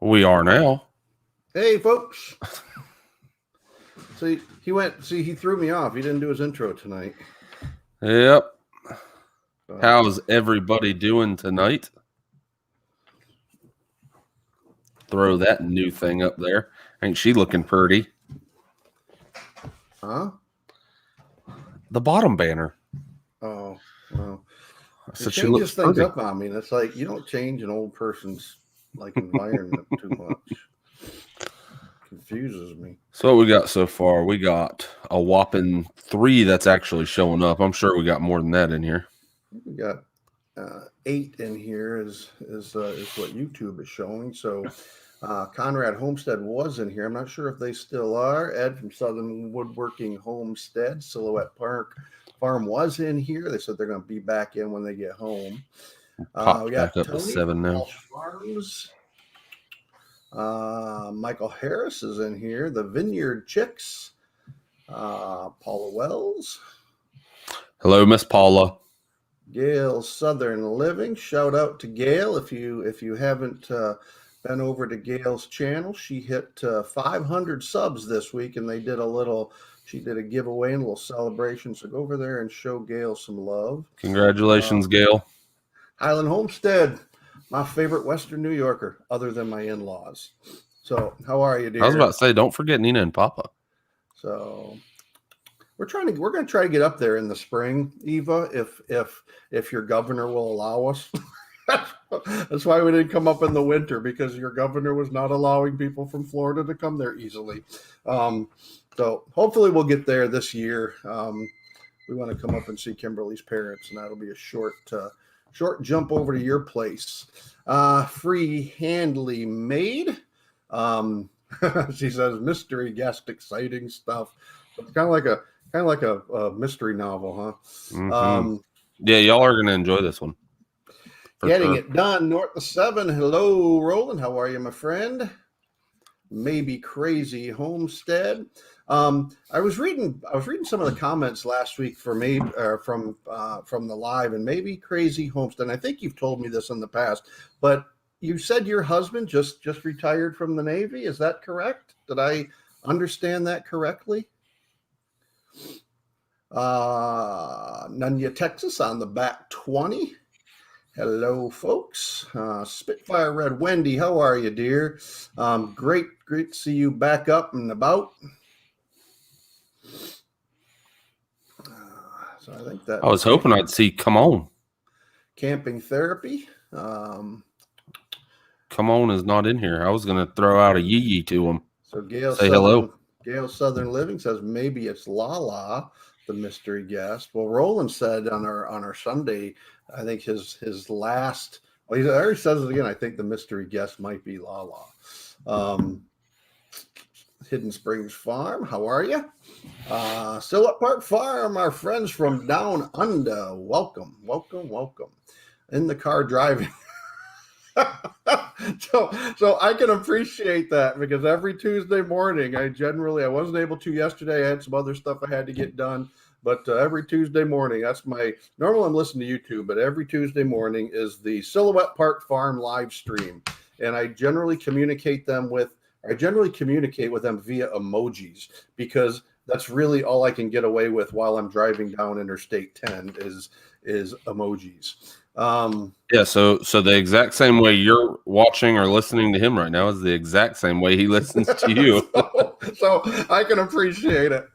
We are now. Hey, folks. See, he threw me off. He didn't do his intro tonight. Yep. How's everybody doing tonight? Throw that new thing up there. Ain't she looking pretty? Huh? The bottom banner. Oh, well. So It she changes looks things pretty. up on me. And it's like you don't change an old person's environment too much. Confuses me. So what we got so far? We got a whopping 3 that's actually showing up. I'm sure we got more than that in here. We got 8 in here is what YouTube is showing. So Conrad Homestead was in here. I'm not sure if they still are. Ed from Southern Woodworking Homestead, Silhouette Park Farm was in here. They said they're going to be back in when they get home. We got Back up Tony to 7 from now. Walsh Farms. Michael Harris is in here. The Vineyard Chicks. Paula Wells. Hello, Miss Paula. Gail Southern Living. Shout out to Gail. If you haven't been over to Gail's channel, she hit 500 subs this week, and she did a giveaway and a little celebration. So go over there and show Gail some love. Congratulations, Gail. Highland Homestead, my favorite Western New Yorker, other than my in-laws. So how are you, dear? I was about to say, don't forget Nina and Papa. So we're going to try to get up there in the spring, Eva, if your governor will allow us. That's why we didn't come up in the winter, because your governor was not allowing people from Florida to come there easily. So hopefully we'll get there this year. We want to come up and see Kimberly's parents, and that'll be a short jump over to your place. Free handily made. She says mystery guest, exciting stuff. It's kind of like a mystery novel, huh? Mm-hmm. Yeah, y'all are gonna enjoy this one. Getting it done. North of 7. Hello, Roland. How are you, my friend? Maybe Crazy Homestead. I was reading some of the comments last week from the live, and Maybe Crazy Homestead. I think you've told me this in the past, but you said your husband just retired from the Navy. Is that correct? Did I understand that correctly? Nunya, Texas on the back 20. Hello, folks. Spitfire Red Wendy, how are you, dear? Great to see you back up and about. So I think that I was hoping I'd see Come On. Camping Therapy. Come On is not in here. I was going to throw out a yee to him. So Gail say hello. Gail Southern Living says maybe it's LaLa, the mystery guest. Well, Roland said on our Sunday, I think his last. Well, he already says it again. I think the mystery guest might be LaLa. Hidden Springs Farm. How are you? Silhouette Park Farm. Our friends from down under. Welcome. In the car driving. So I can appreciate that, because every Tuesday morning, I wasn't able to yesterday. I had some other stuff I had to get done, but every Tuesday morning, normally I'm listening to YouTube, but every Tuesday morning is the Silhouette Park Farm live stream. And I generally communicate with them via emojis, because that's really all I can get away with while I'm driving down Interstate 10 is emojis. Yeah, so the exact same way you're watching or listening to him right now is the exact same way he listens to you. so I can appreciate it.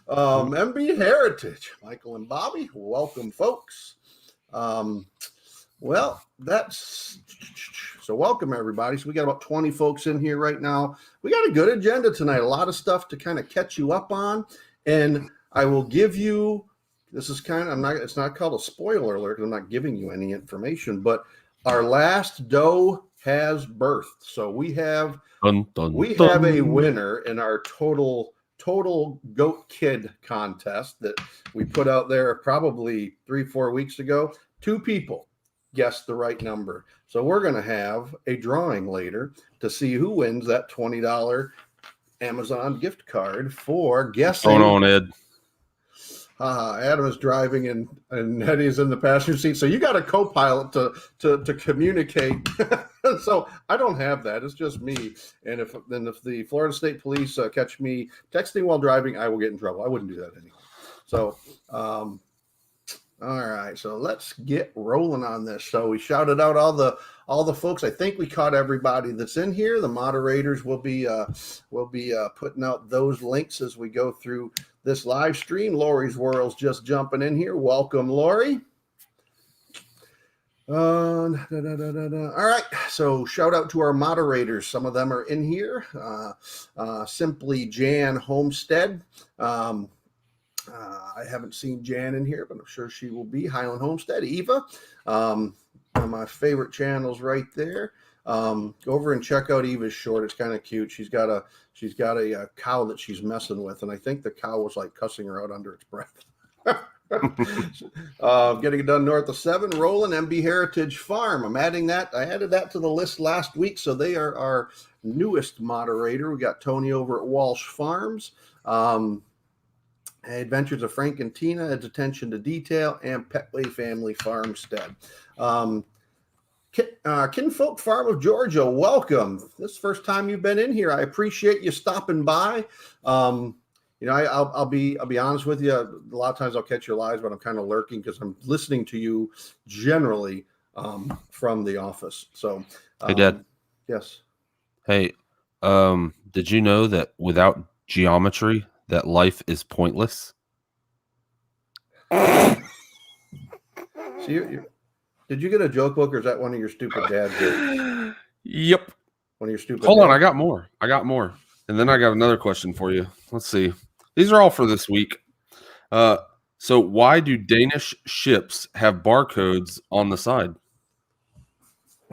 MB Heritage, Michael and Bobby, welcome, folks. Well, so welcome, everybody. So we got about 20 folks in here right now. We got a good agenda tonight, a lot of stuff to kind of catch you up on, and I will give you. This is it's not called a spoiler alert, because I'm not giving you any information, but our last doe has birthed. So we have a winner in our total goat kid contest that we put out there probably 3-4 weeks ago. 2 people guessed the right number. So we're going to have a drawing later to see who wins that $20 Amazon gift card for guessing. Going on, Ed. Adam is driving and Eddie's in the passenger seat. So you got a co-pilot to communicate. So I don't have that. It's just me. And if the Florida State Police catch me texting while driving, I will get in trouble. I wouldn't do that anyway. So, all right. So let's get rolling on this. So we shouted out all the folks. I think we caught everybody that's in here. The moderators will be putting out those links as we go through this live stream. Lori's World's just jumping in here. Welcome, Lori. All right. So shout out to our moderators. Some of them are in here. Simply Jan Homestead. I haven't seen Jan in here, but I'm sure she will be. Highland Homestead. Eva. One of my favorite channels right there. Go over and check out Eva's short. It's kind of cute. She's got a cow that she's messing with, and I think the cow was like cussing her out under its breath. Getting it done north of 7. Roland MB Heritage Farm. I added that to the list last week, so they are our newest moderator. We got Tony over at Walsh Farms. Adventures of Frank and Tina, Its Attention to Detail, and Petley Family Farmstead. Kinfolk Farm of Georgia, welcome. This is the first time you've been in here. I appreciate you stopping by. I'll be honest with you. A lot of times I'll catch your lives, but I'm kind of lurking because I'm listening to you generally from the office. So, hey, Dad. Yes. Hey, did you know that without geometry, that life is pointless? So did you get a joke book, or is that one of your stupid dad jokes? Yep. One of your stupid. Hold on, I got more. And then I got another question for you. Let's see. These are all for this week. So why do Danish ships have barcodes on the side?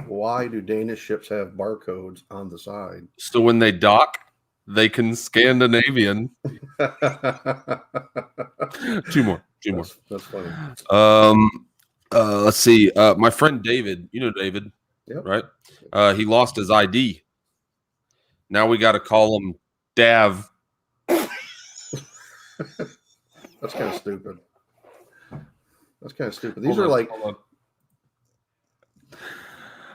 Why do Danish ships have barcodes on the side? So when they dock, they can Scandinavian. Two more. That's funny. Let's see. My friend David, you know David, yep. Right? He lost his ID. Now we got to call him Dav. That's kind of stupid. These are like.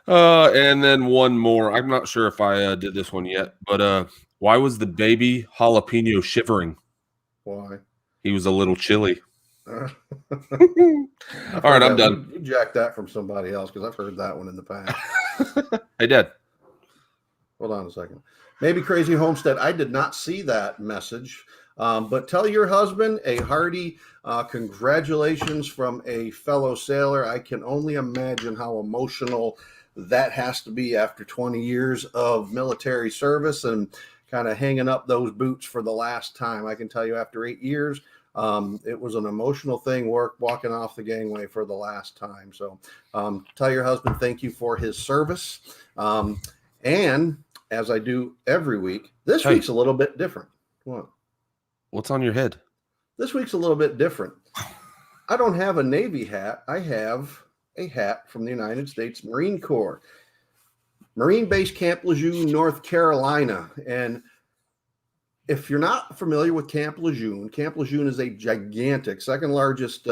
And then one more. I'm not sure if I did this one yet, but why was the baby jalapeno shivering? Why? He was a little chilly. All right, I'm done. You jacked that from somebody else because I've heard that one in the past. Hey, Dad. Hold on a second. Maybe Crazy Homestead. I did not see that message, but tell your husband a hearty congratulations from a fellow sailor. I can only imagine how emotional that has to be after 20 years of military service and kind of hanging up those boots for the last time. I can tell you after 8 years, it was an emotional thing, walking off the gangway for the last time. So tell your husband thank you for his service. And as I do every week, this week's a little bit different. What's on your head? This week's a little bit different. I don't have a Navy hat. I have a hat from the United States Marine Corps. Marine Base Camp Lejeune, North Carolina. And if you're not familiar with Camp Lejeune is a gigantic, second largest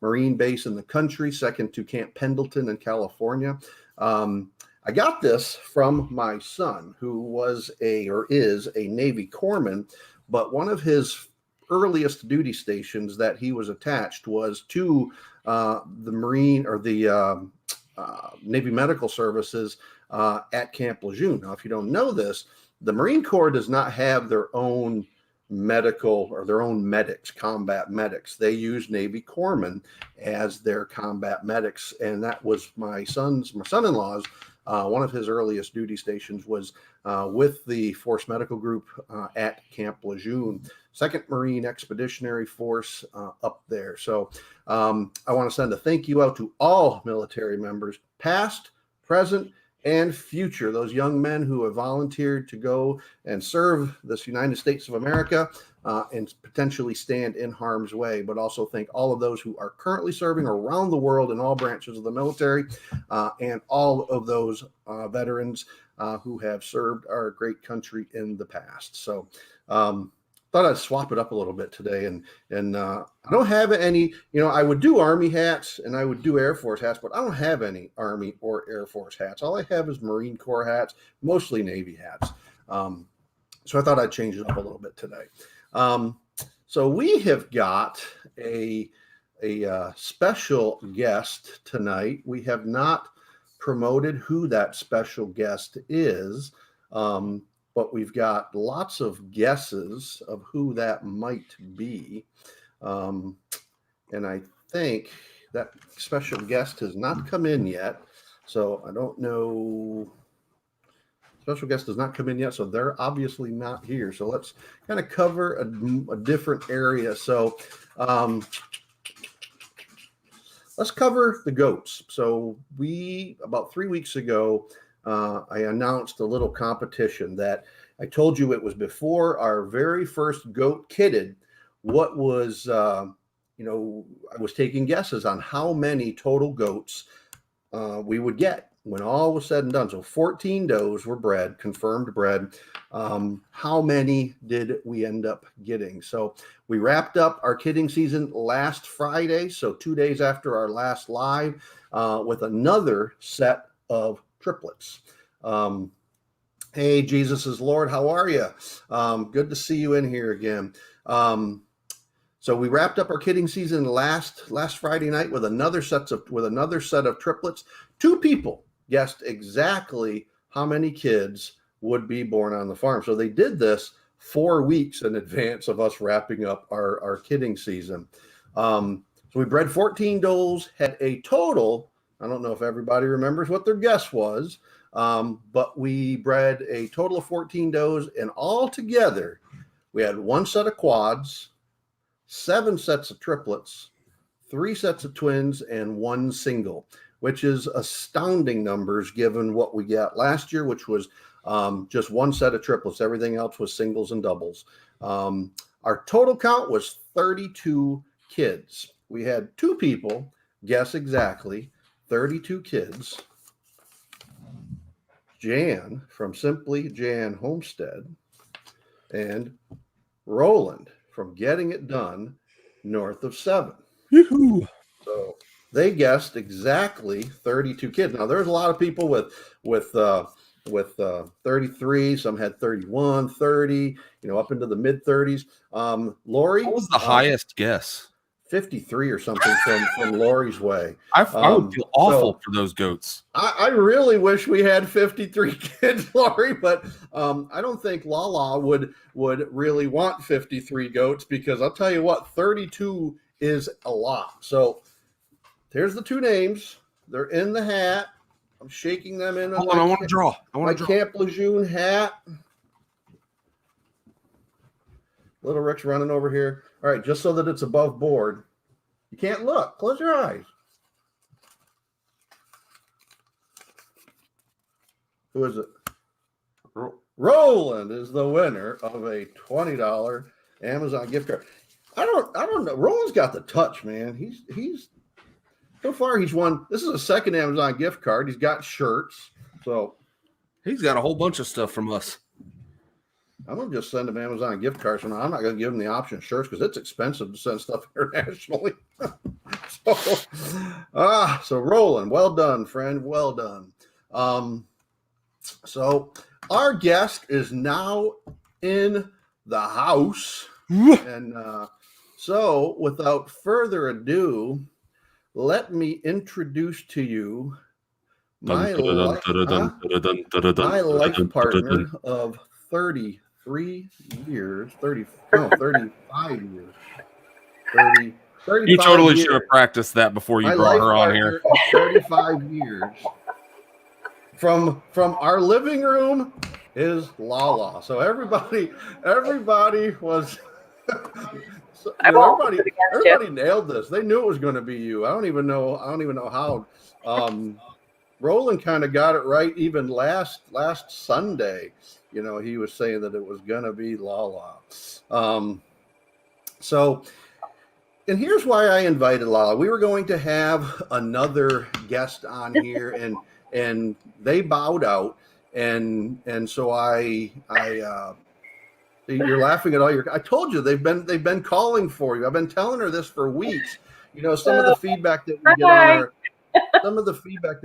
Marine base in the country, second to Camp Pendleton in California. I got this from my son, who is a Navy corpsman, but one of his earliest duty stations that he was attached was to the Marine or the Navy Medical Services at Camp Lejeune. Now, if you don't know this, the Marine Corps does not have their own medical or their own medics, combat medics. They use Navy corpsmen as their combat medics, and that was my son-in-law's. One of his earliest duty stations was with the Force Medical Group at Camp Lejeune, 2nd Marine Expeditionary Force up there. So I want to send a thank you out to all military members, past, present, and future, those young men who have volunteered to go and serve this United States of America and potentially stand in harm's way, but also thank all of those who are currently serving around the world in all branches of the military and all of those veterans who have served our great country in the past. So thought thought I'd swap it up a little bit today. And I don't have any, I would do Army hats and I would do Air Force hats, but I don't have any Army or Air Force hats. All I have is Marine Corps hats, mostly Navy hats. So I thought I'd change it up a little bit today. So we have got a special guest tonight. We have not promoted who that special guest is, but we've got lots of guesses of who that might be. And I think that special guest has not come in yet. So I don't know. Special guest does not come in yet, so they're obviously not here. So let's kind of cover a different area. So let's cover the goats. So about 3 weeks ago, I announced a little competition that I told you it was before our very first goat kitted. What was, I was taking guesses on how many total goats we would get when all was said and done. So 14 does were bred, confirmed bred. How many did we end up getting? So we wrapped up our kidding season last Friday, so 2 days after our last live, with another set of triplets. Hey, Jesus is Lord, how are you? Good to see you in here again. So we wrapped up our kidding season last Friday night with another set of triplets. 2 people guessed exactly how many kids would be born on the farm. So they did this 4 weeks in advance of us wrapping up our kidding season. So we bred 14 does, had a total, I don't know if everybody remembers what their guess was, but we bred a total of 14 does, and all together we had 1 set of quads, 7 sets of triplets, 3 sets of twins, and 1 single, which is astounding numbers given what we got last year, which was just 1 set of triplets. Everything else was singles and doubles. Our total count was 32 kids. We had 2 people guess exactly 32 kids. Jan from Simply Jan Homestead and Roland from Getting It Done north of 7. Yoo-hoo. So they guessed exactly 32 kids. Now there's a lot of people with 33. Some had 31, 30. Up into the mid 30s. Lori, what was the highest guess? 53 or something from Lori's way. I would feel awful for those goats. I really wish we had 53 kids, Lori, but I don't think LaLa would really want 53 goats, because I'll tell you what, 32 is a lot. So here's the 2 names. They're in the hat. I'm shaking them in. Hold on, I want to draw. My Camp Lejeune hat. Little Rick's running over here. All right, just so that it's above board. You can't look. Close your eyes. Who is it? Roland is the winner of a $20 Amazon gift card. I don't know. Roland's got the touch, man. He's so far he's won. This is a second Amazon gift card. He's got shirts. So he's got a whole bunch of stuff from us. I'm going to just send him Amazon gift cards. So I'm not going to give him the option of shirts because it's expensive to send stuff internationally. So Roland, well done, friend. Well done. So our guest is now in the house. And so without further ado, let me introduce to you my life partner of 33 years, 35 years. 35 you totally years. should have practiced that before you brought her on here. 35 years. From our living room is LaLa. So everybody was everybody nailed this. They knew it was going to be you. I don't even know how. Roland kind of got it right even last Sunday. He was saying that it was going to be LaLa. So, and here's why I invited LaLa. We were going to have another guest on here, and they bowed out, and so I You're laughing at all your. I told you they've been calling for you. I've been telling her this for weeks. You know, some of the feedback that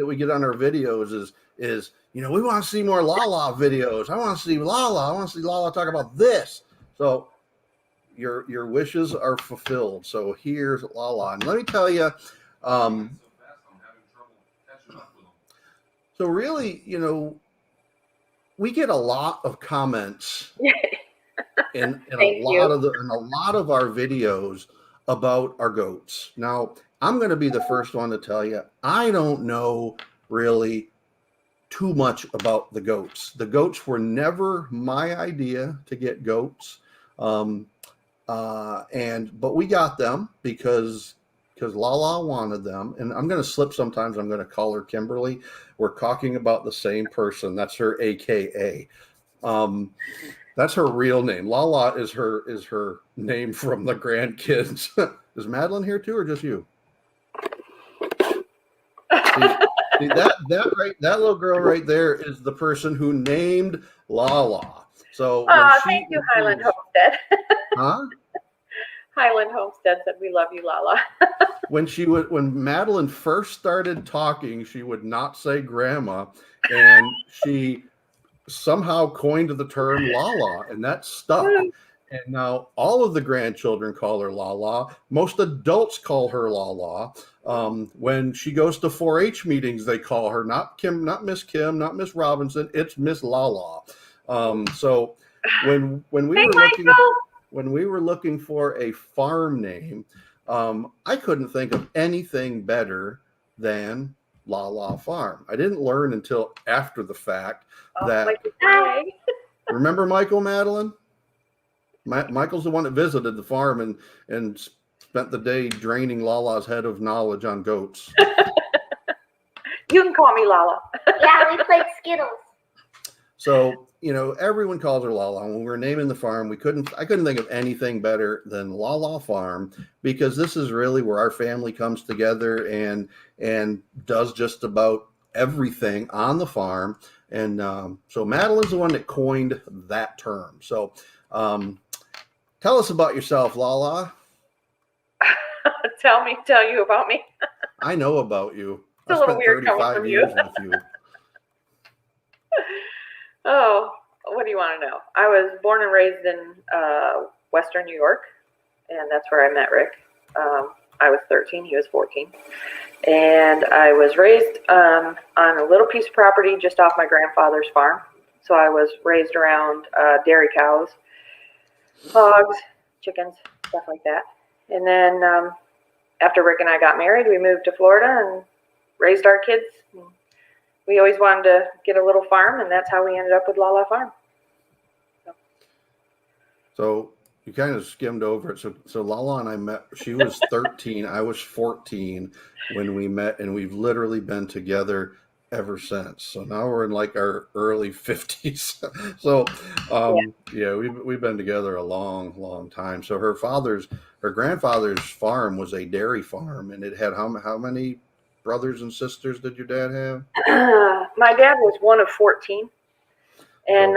we get on our videos is you know, we want to see more LaLa videos. I want to see LaLa. I want to see LaLa talk about this. So your wishes are fulfilled. So here's LaLa, and let me tell you. So really, you know, we get a lot of comments in a lot of our videos about our goats. Now, I'm going to be the first one to tell you, I don't know really too much about the goats. The goats were never my idea to get goats. But we got them because LaLa wanted them. And I'm going to slip sometimes. I'm going to call her Kimberly. We're talking about the same person. That's her AKA. That's her real name. LaLa is her name from the grandkids. Is Madeline here too, or just you? See that little girl right there is the person who named LaLa. So thank you, Highland Homestead. Huh? Highland Homestead said, "We love you, LaLa." When Madeline first started talking, she would not say grandma, and she somehow coined the term LaLa, and that stuck. And now all of the grandchildren call her LaLa. Most adults call her LaLa. When she goes to 4-H meetings, they call her not Kim, not Miss Kim, not Miss Robinson. It's Miss LaLa. So when we were looking for a farm name, I couldn't think of anything better than LaLa Farm. I didn't learn until after the fact that. Remember Michael, Madeline? Michael's the one that visited the farm and spent the day draining LaLa's head of knowledge on goats. You can call me LaLa. Yeah, we played Skittles. So, you know, everyone calls her LaLa. When we were naming the farm, I couldn't think of anything better than LaLa Farm, because this is really where our family comes together and does just about everything on the farm. And so Madeline's the one that coined that term. So tell us about yourself, LaLa. Tell you about me. I know about you. It's a little weird coming from you. With you. Oh, what do you want to know? I was born and raised in Western New York, and that's where I met Rick. I was 13, he was 14. And I was raised on a little piece of property just off my grandfather's farm. So I was raised around dairy cows, hogs, chickens, stuff like that. And then after Rick and I got married, we moved to Florida and raised our kids. We always wanted to get a little farm, and that's how we ended up with LaLa Farm. So you kind of skimmed over it. So LaLa and I met. She was 13. I was 14 when we met, and we've literally been together ever since. So now we're in like our early 50s. So yeah, we've been together a long time. So her grandfather's farm was a dairy farm, and it had how many brothers and sisters did your dad have? My dad was one of 14. And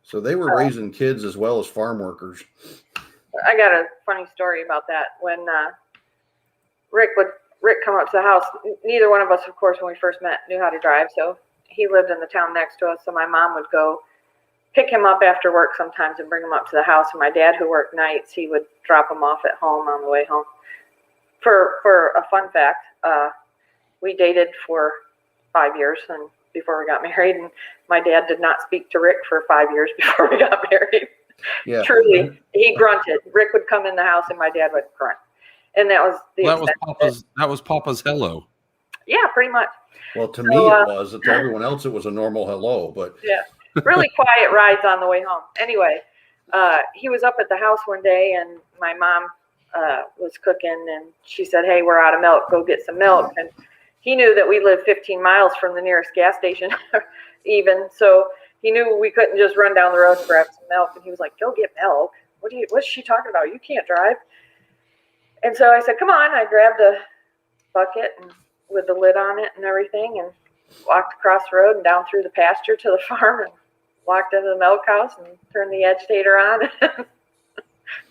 so they were raising kids as well as farm workers. I got a funny story about that. When Rick come up to the house, neither one of us, of course, when we first met, knew how to drive. So he lived in the town next to us. So my mom would go pick him up after work sometimes and bring him up to the house. And my dad, who worked nights, he would drop him off at home on the way home. For a fun fact, we dated for 5 years and before we got married, and my dad did not speak to Rick for 5 years before we got married. Yeah. Truly, he grunted. Rick would come in the house and my dad would grunt, and that was that was Papa's hello. Yeah, pretty much. Well, to me it was. To everyone else, it was a normal hello, but yeah, really quiet rides on the way home. Anyway, he was up at the house one day, and my mom was cooking, and she said, "Hey, we're out of milk. Go get some milk." And he knew that we lived 15 miles from the nearest gas station, even. So he knew we couldn't just run down the road and grab some milk. And he was like, "Go get milk. What's she talking about? You can't drive." And so I said, "Come on." I grabbed a bucket and with the lid on it and everything, and walked across the road and down through the pasture to the farm, and walked into the milk house and turned the agitator on.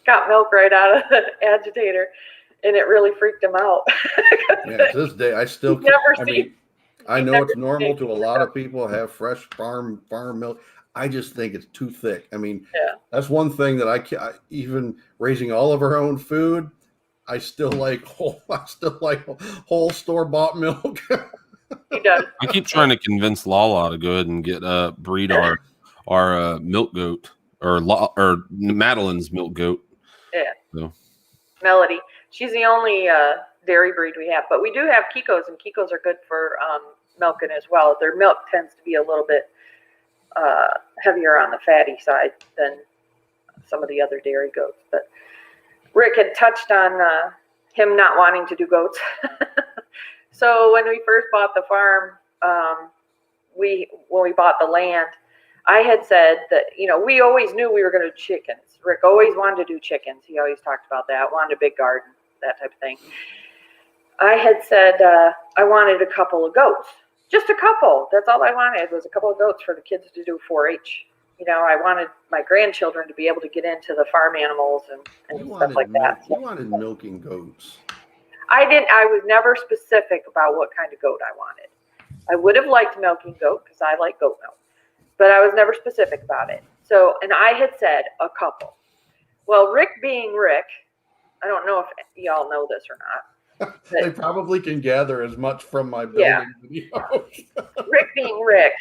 Got milk right out of the agitator, and it really freaked him out. Yeah, to this day, I still can't. I mean, I know it's normal to a lot of people have fresh farm milk. I just think it's too thick. I mean, that's one thing that I can't. Even raising all of our own food, I still like whole store bought milk. He does. I keep trying to convince LaLa to go ahead and get breed our milk goat or Madeline's milk goat. Yeah. So. Melody. She's the only dairy breed we have, but we do have Kikos, and Kikos are good for milking as well. Their milk tends to be a little bit heavier on the fatty side than some of the other dairy goats. But Rick had touched on him not wanting to do goats. So when we first bought the farm, when we bought the land, I had said that, we always knew we were going to do chickens. Rick always wanted to do chickens. He always talked about that, wanted a big garden, that type of thing. I had said I wanted a couple of goats. Just a couple. That's all I wanted was a couple of goats for the kids to do 4-H. I wanted my grandchildren to be able to get into the farm animals and stuff like that. You wanted milking goats. I was never specific about what kind of goat I wanted. I would have liked milking goat because I like goat milk, but I was never specific about it. So, and I had said a couple. Well, Rick being Rick, I don't know if y'all know this or not. They probably can gather as much from my building videos. Rick being Rick,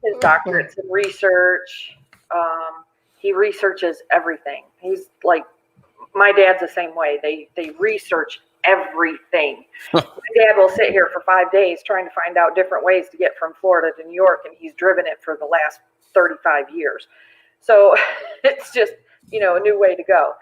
his doctorates in research. He researches everything. He's like, my dad's the same way. They research everything. My dad will sit here for 5 days trying to find out different ways to get from Florida to New York, and he's driven it for the last 35 years. So it's just, a new way to go.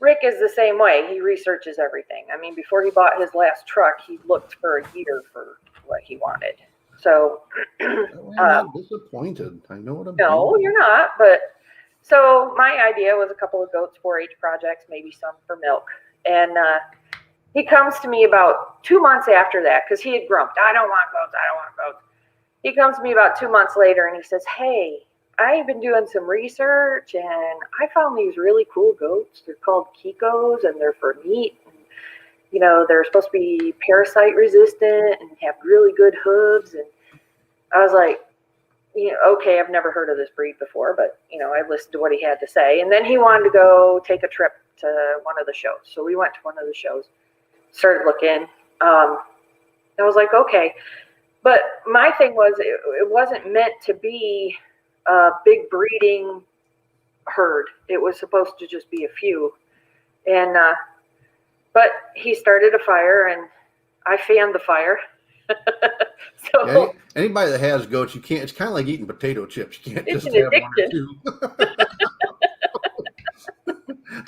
Rick is the same way. He researches everything. I mean, before he bought his last truck, he looked for a year for what he wanted. So I'm not disappointed. I know what I'm doing. No, you're not. But so my idea was a couple of goats 4-H projects, maybe some for milk. And he comes to me about 2 months after that because he had grumped, I don't want goats. He comes to me about 2 months later and he says, hey, I've been doing some research and I found these really cool goats. They're called Kikos and they're for meat. And, they're supposed to be parasite resistant and have really good hooves. And I was like, okay, I've never heard of this breed before, but, I listened to what he had to say. And then he wanted to go take a trip to one of the shows. So we went to one of the shows, started looking. I was like, okay. But my thing was, it wasn't meant to be a big breeding herd. It was supposed to just be a few. And, but he started a fire and I fanned the fire. So anybody that has goats, you can't, it's kind of like eating potato chips. You can't it's just an have addiction. one or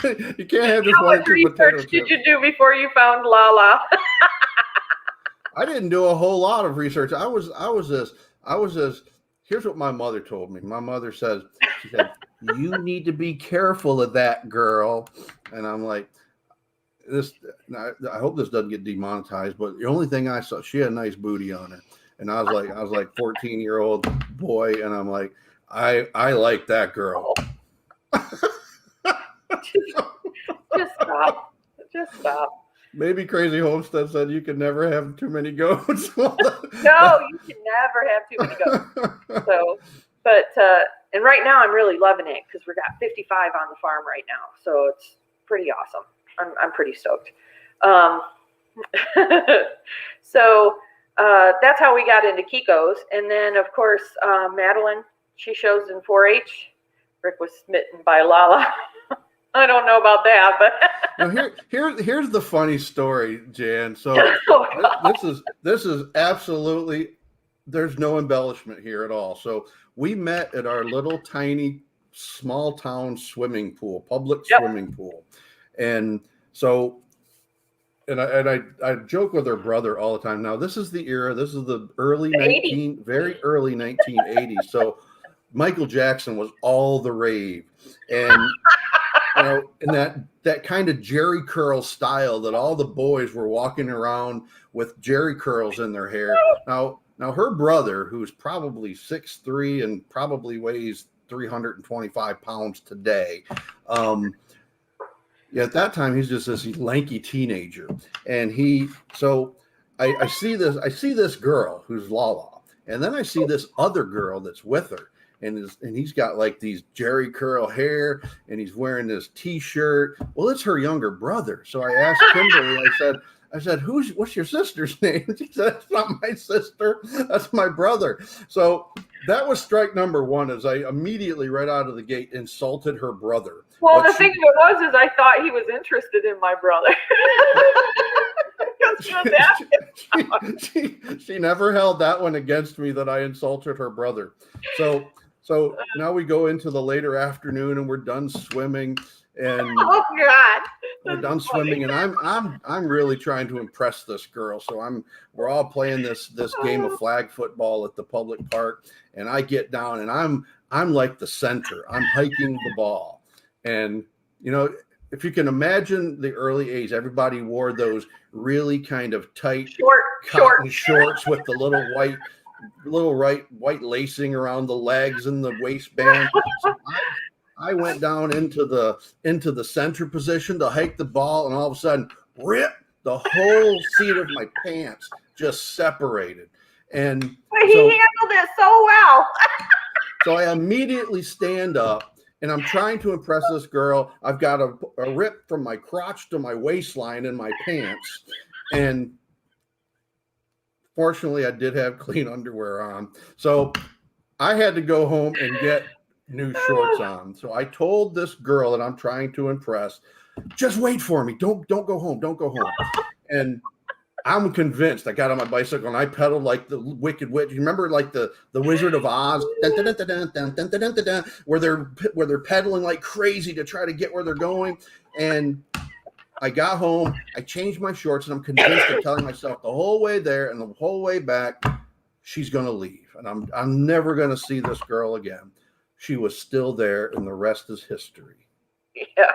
two. You can't have just How one or much two potato research chips. did you do before you found LaLa? I didn't do a whole lot of research. I was this. Here's what my mother told me. My mother said, you need to be careful of that girl. And I'm like, I hope this doesn't get demonetized, but the only thing I saw, she had a nice booty on her. And I was like 14-year-old boy. And I'm like, I like that girl. Just stop. Maybe Crazy Homestead said you could never have too many goats. No, you can never have too many goats. So, but and right now I'm really loving it because we got 55 on the farm right now, so it's pretty awesome. I'm pretty stoked. So that's how we got into Kikos, and then of course Madeline, she shows in 4-H. Rick was smitten by LaLa. I don't know about that, but now here's the funny story, Jan. So this is absolutely, there's no embellishment here at all. So we met at our little tiny small town swimming pool, public swimming pool, and so I joke with her brother all the time. Now this is the era. This is the very early 1980s. So Michael Jackson was all the rave, and in that kind of Jerry curl style that all the boys were walking around with Jerry curls in their hair. Now, Now her brother, who's probably 6'3" and probably weighs 325 pounds today. At that time, he's just this lanky teenager, and I see this girl who's LaLa, and then I see this other girl that's with her, and he's got like these Jerry curl hair, and he's wearing this T-shirt. Well, it's her younger brother. So I asked Kimberly. I said, what's your sister's name? She said, that's not my sister. That's my brother. So that was strike number one, as I immediately right out of the gate insulted her brother. Well, the thing of it was I thought he was interested in my brother. She never held that one against me, that I insulted her brother. So now we go into the later afternoon, and we're done swimming. And oh God, we're done swimming, and I'm really trying to impress this girl. So we're all playing this game of flag football at the public park, and I get down, and I'm like the center. I'm hiking the ball, and if you can imagine the early 80s, everybody wore those really kind of tight cotton shorts with the little white lacing around the legs and the waistband. So I went down into the center position to hike the ball, and all of a sudden, rip, the whole seat of my pants just separated. And he handled it so well. So I immediately stand up, and I'm trying to impress this girl. I've got a rip from my crotch to my waistline in my pants, and fortunately, I did have clean underwear on. So I had to go home and get new shorts on. So I told this girl that I'm trying to impress, just wait for me. Don't go home. Don't go home. And I'm convinced. I got on my bicycle and I pedaled like the Wicked Witch. You remember like the Wizard of Oz, where they're pedaling like crazy to try to get where they're going. And I got home, I changed my shorts, and I'm convinced of telling myself the whole way there and the whole way back, she's gonna leave. And I'm never gonna see this girl again. She was still there, and the rest is history. Yeah.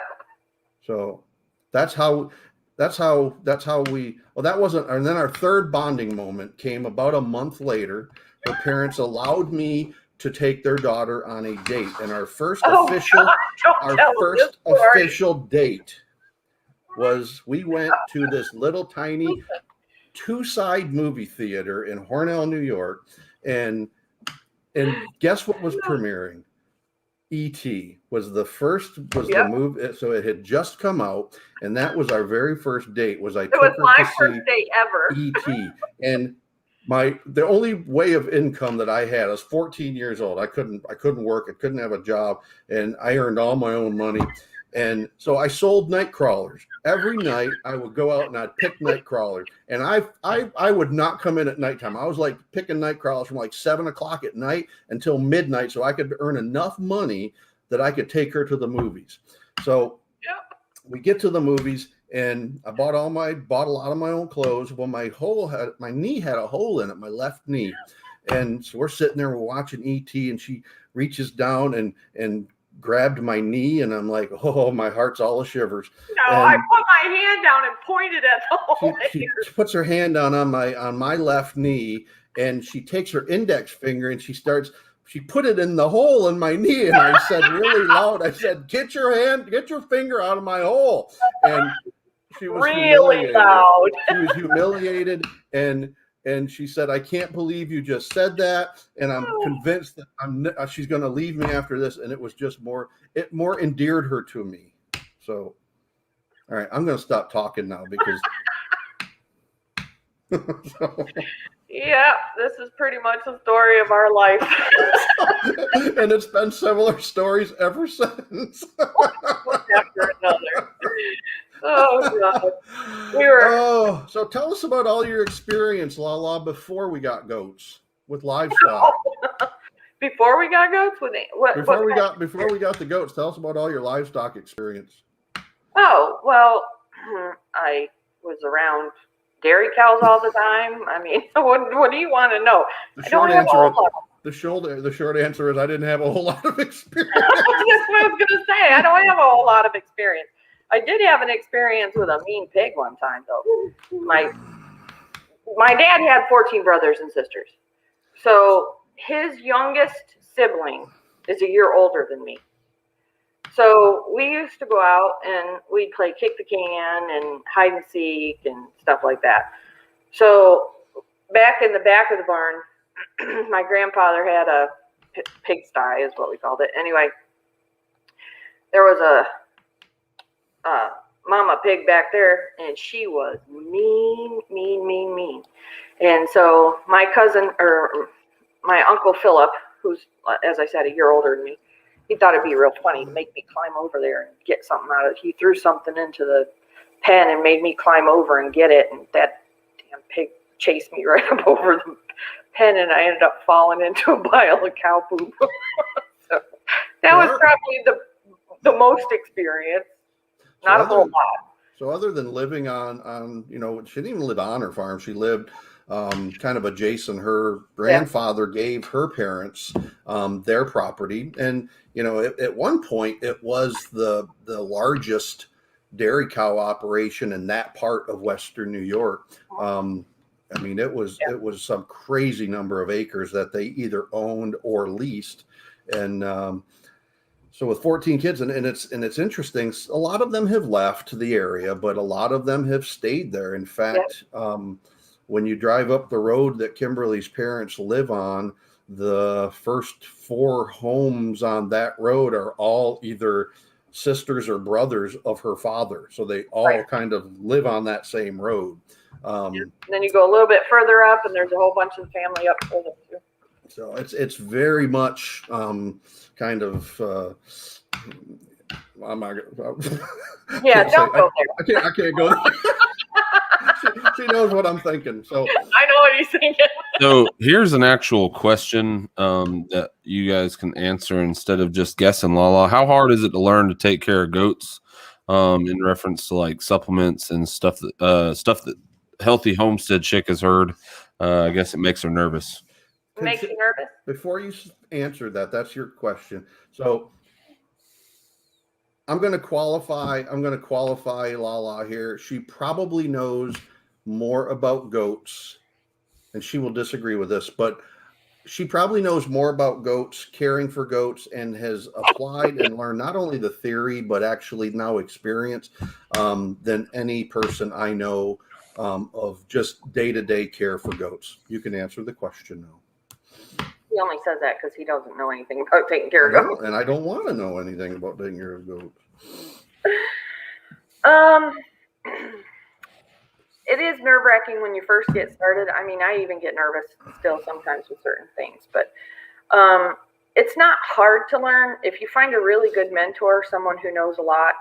So that's how we, well, that wasn't, and then our third bonding moment came about a month later. Her parents allowed me to take their daughter on a date, and our first official date was we went to this little tiny two-side movie theater in Hornell, New York, and guess what was premiering? E.T. was the movie, so it had just come out, and that was our very first date. It was my first date ever. E.T. And the only way of income that I had, I was 14 years old. I couldn't work. I couldn't have a job, and I earned all my own money. And so I sold night crawlers. Every night I would go out and I'd pick night crawlers. And I would not come in at nighttime. I was like picking night crawlers from like 7 o'clock at night until midnight, so I could earn enough money that I could take her to the movies. So we get to the movies, and I bought a lot of my own clothes. Well, my knee had a hole in it, my left knee. And so we're sitting there, we're watching E.T., and she reaches down and grabbed my knee, and I'm like, oh, my heart's all a shivers. No, and I put my hand down and pointed at the hole. She puts her hand down on my left knee, and she takes her index finger and she put it in the hole in my knee, and I said really loud, I said, get your finger out of my hole. And she was really loud. She was humiliated, and she said, I can't believe you just said that. And I'm convinced that she's going to leave me after this. And it was just it more endeared her to me. So, all right, I'm going to stop talking now because. Yeah, this is pretty much the story of our life. And it's been similar stories ever since. One after another. Oh, God. So tell us about all your experience, LaLa, before we got goats with livestock. Before we got goats? Before we got the goats, tell us about all your livestock experience. Oh, well, I was around dairy cows all the time. I mean, what do you want to know? The short answer is I didn't have a whole lot of experience. That's what I was going to say. I don't have a whole lot of experience. I did have an experience with a mean pig one time, though. My dad had 14 brothers and sisters. So his youngest sibling is a year older than me. So we used to go out and we'd play kick the can and hide and seek and stuff like that. So back in the back of the barn, my grandfather had a pigsty, is what we called it. Anyway, there was a mama pig back there, and she was mean. And so my cousin, or my uncle Philip, who's, as I said, a year older than me, he thought it'd be real funny to make me climb over there and get something out of it. He threw something into the pen and made me climb over and get it, and that damn pig chased me right up over the pen, and I ended up falling into a pile of cow poop. So that was probably the most experience. Not a whole lot. So other than living on, she didn't even live on her farm. She lived kind of adjacent. Her grandfather gave her parents their property. And, at one point it was the largest dairy cow operation in that part of Western New York. It was some crazy number of acres that they either owned or leased. And, so with 14 kids, and it's interesting, a lot of them have left the area, but a lot of them have stayed there. In fact, when you drive up the road that Kimberly's parents live on, the first 4 homes on that road are all either sisters or brothers of her father. So they all kind of live on that same road. And then you go a little bit further up, and there's a whole bunch of family up further too. So it's very much kind of. I'm not gonna, don't go there. I can't go there. she knows what I'm thinking. So I know what he's thinking. So here's an actual question that you guys can answer instead of just guessing, LaLa. How hard is it to learn to take care of goats in reference to like supplements and stuff that Healthy Homestead Chick has heard? I guess it makes her nervous. Makes you nervous? Before you answer that's your question. So I'm going to qualify LaLa here. She probably knows more about goats, and she will disagree with this, but she probably knows more about goats, caring for goats, and has applied and learned not only the theory, but actually now experience than any person I know of just day-to-day care for goats. You can answer the question now. He only says that because he doesn't know anything about taking care of goats. And I don't want to know anything about taking care of goats. It is nerve-wracking when you first get started. I mean, I even get nervous still sometimes with certain things, but it's not hard to learn. If you find a really good mentor, someone who knows a lot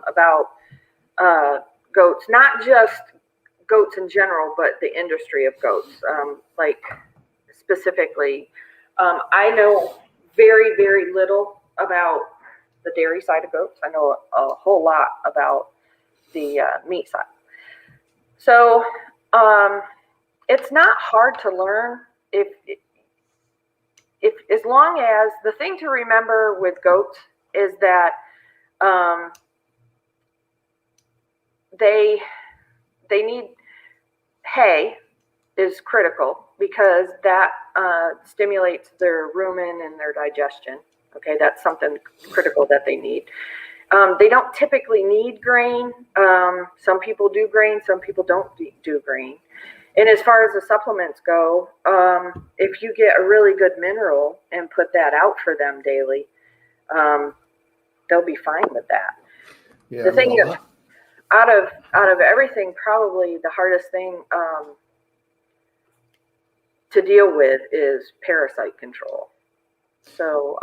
about goats, not just goats in general, but the industry of goats, like specifically. I know very, very little about the dairy side of goats. I know a whole lot about the meat side. So it's not hard to learn if as long as the thing to remember with goats is that they need hay is critical because that stimulates their rumen and their digestion. Okay, that's something critical that they need. They don't typically need grain. Some people do grain, some people don't do grain. And as far as the supplements go, if you get a really good mineral and put that out for them daily, they'll be fine with that. Yeah, the thing is, out of everything, probably the hardest thing to deal with is parasite control. So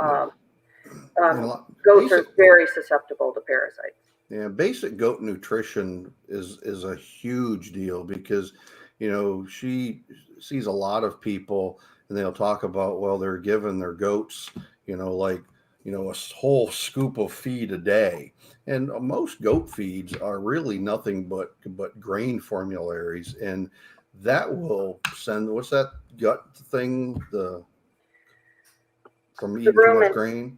goats are very susceptible to parasites. Yeah, basic goat nutrition is a huge deal because, she sees a lot of people and they'll talk about, well, they're giving their goats, a whole scoop of feed a day. And most goat feeds are really nothing but grain formularies. And that will send, what's that gut thing? From eating too much grain?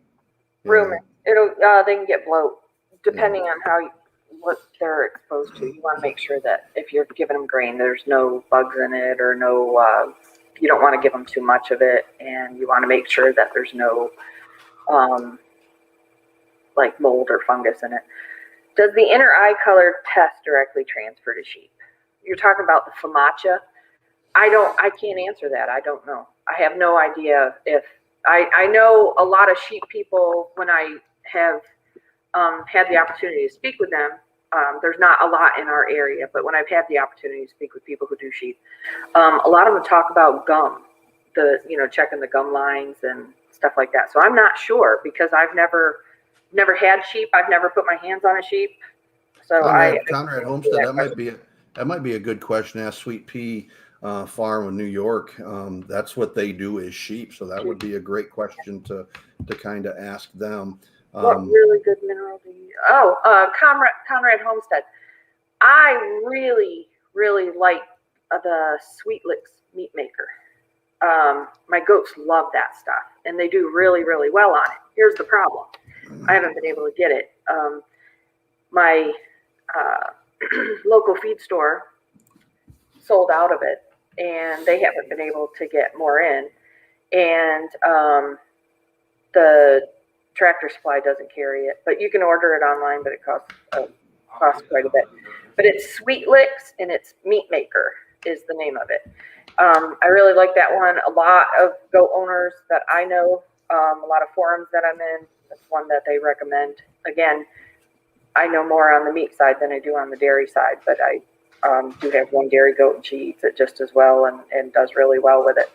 Rumen. It'll they can get bloat depending on what they're exposed to. You want to make sure that if you're giving them grain, there's no bugs in it or no you don't want to give them too much of it, and you want to make sure that there's no like mold or fungus in it. Does the inner eye color test directly transfer to sheep? You're talking about the FAMACHA. I can't answer that. I don't know. I have no idea if I know a lot of sheep people when I have had the opportunity to speak with them. There's not a lot in our area, but when I've had the opportunity to speak with people who do sheep, a lot of them talk about gum, checking the gum lines and stuff like that. So I'm not sure because I've never had sheep. I've never put my hands on a sheep. So Conrad Homestead, that might be a good question to ask Sweet Pea Farm in New York. That's what they do is sheep. So that would be a great question to kind of ask them. What really good mineral do you? Conrad Homestead. I really, really like the Sweet Licks meat maker. My goats love that stuff, and they do really, really well on it. Here's the problem. I haven't been able to get it. My local feed store sold out of it, and they haven't been able to get more in. And the Tractor Supply doesn't carry it, but you can order it online, but it costs quite a bit. But it's Sweet Licks, and it's Meat Maker is the name of it. I really like that one. A lot of goat owners that I know, a lot of forums that I'm in, that's one that they recommend. Again, I know more on the meat side than I do on the dairy side, but I do have one dairy goat, and she eats it just as well and does really well with it.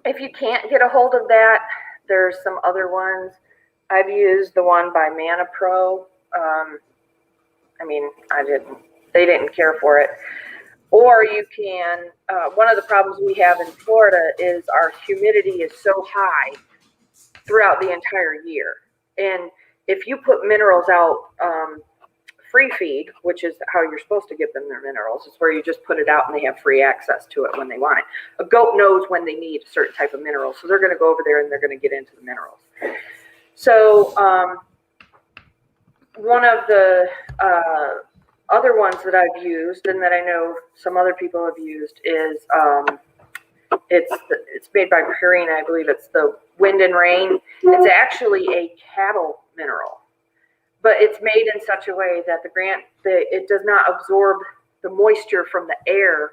If you can't get a hold of that, there's some other ones. I've used the one by Mana Pro. They didn't care for it. Or you can, one of the problems we have in Florida is our humidity is so high throughout the entire year. And if you put minerals out free feed, which is how you're supposed to give them their minerals, it's where you just put it out and they have free access to it when they want it. A goat knows when they need a certain type of mineral, so they're going to go over there and they're going to get into the minerals. So one of the other ones that I've used and that I know some other people have used is it's made by Purina. I believe it's the Wind and Rain. It's actually a cattle mineral, but it's made in such a way that it does not absorb the moisture from the air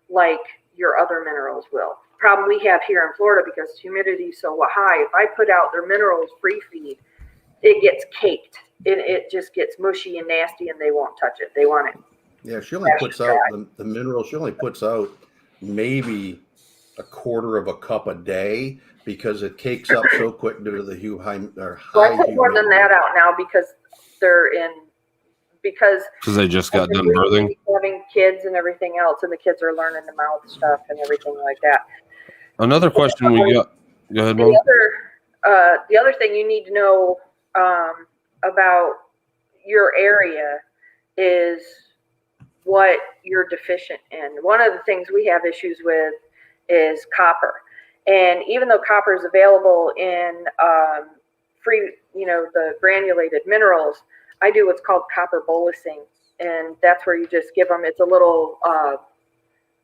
like your other minerals will. Problem we have here in Florida, because humidity is so high, if I put out their minerals free feed, it gets caked. It just gets mushy and nasty, and they won't touch it. They want it. Yeah, she only puts out the mineral. She only puts out maybe a quarter of a cup a day because it cakes up so quick due to the high. Well, I put more than that out now because they just got done birthing, having kids and everything else, and the kids are learning the mouth stuff and everything like that. Another question we got. Go ahead, Mom. The other thing you need to know about your area is what you're deficient in. One of the things we have issues with is copper. And even though copper is available in free, the granulated minerals, I do what's called copper bolusing. And that's where you just give them, it's a little,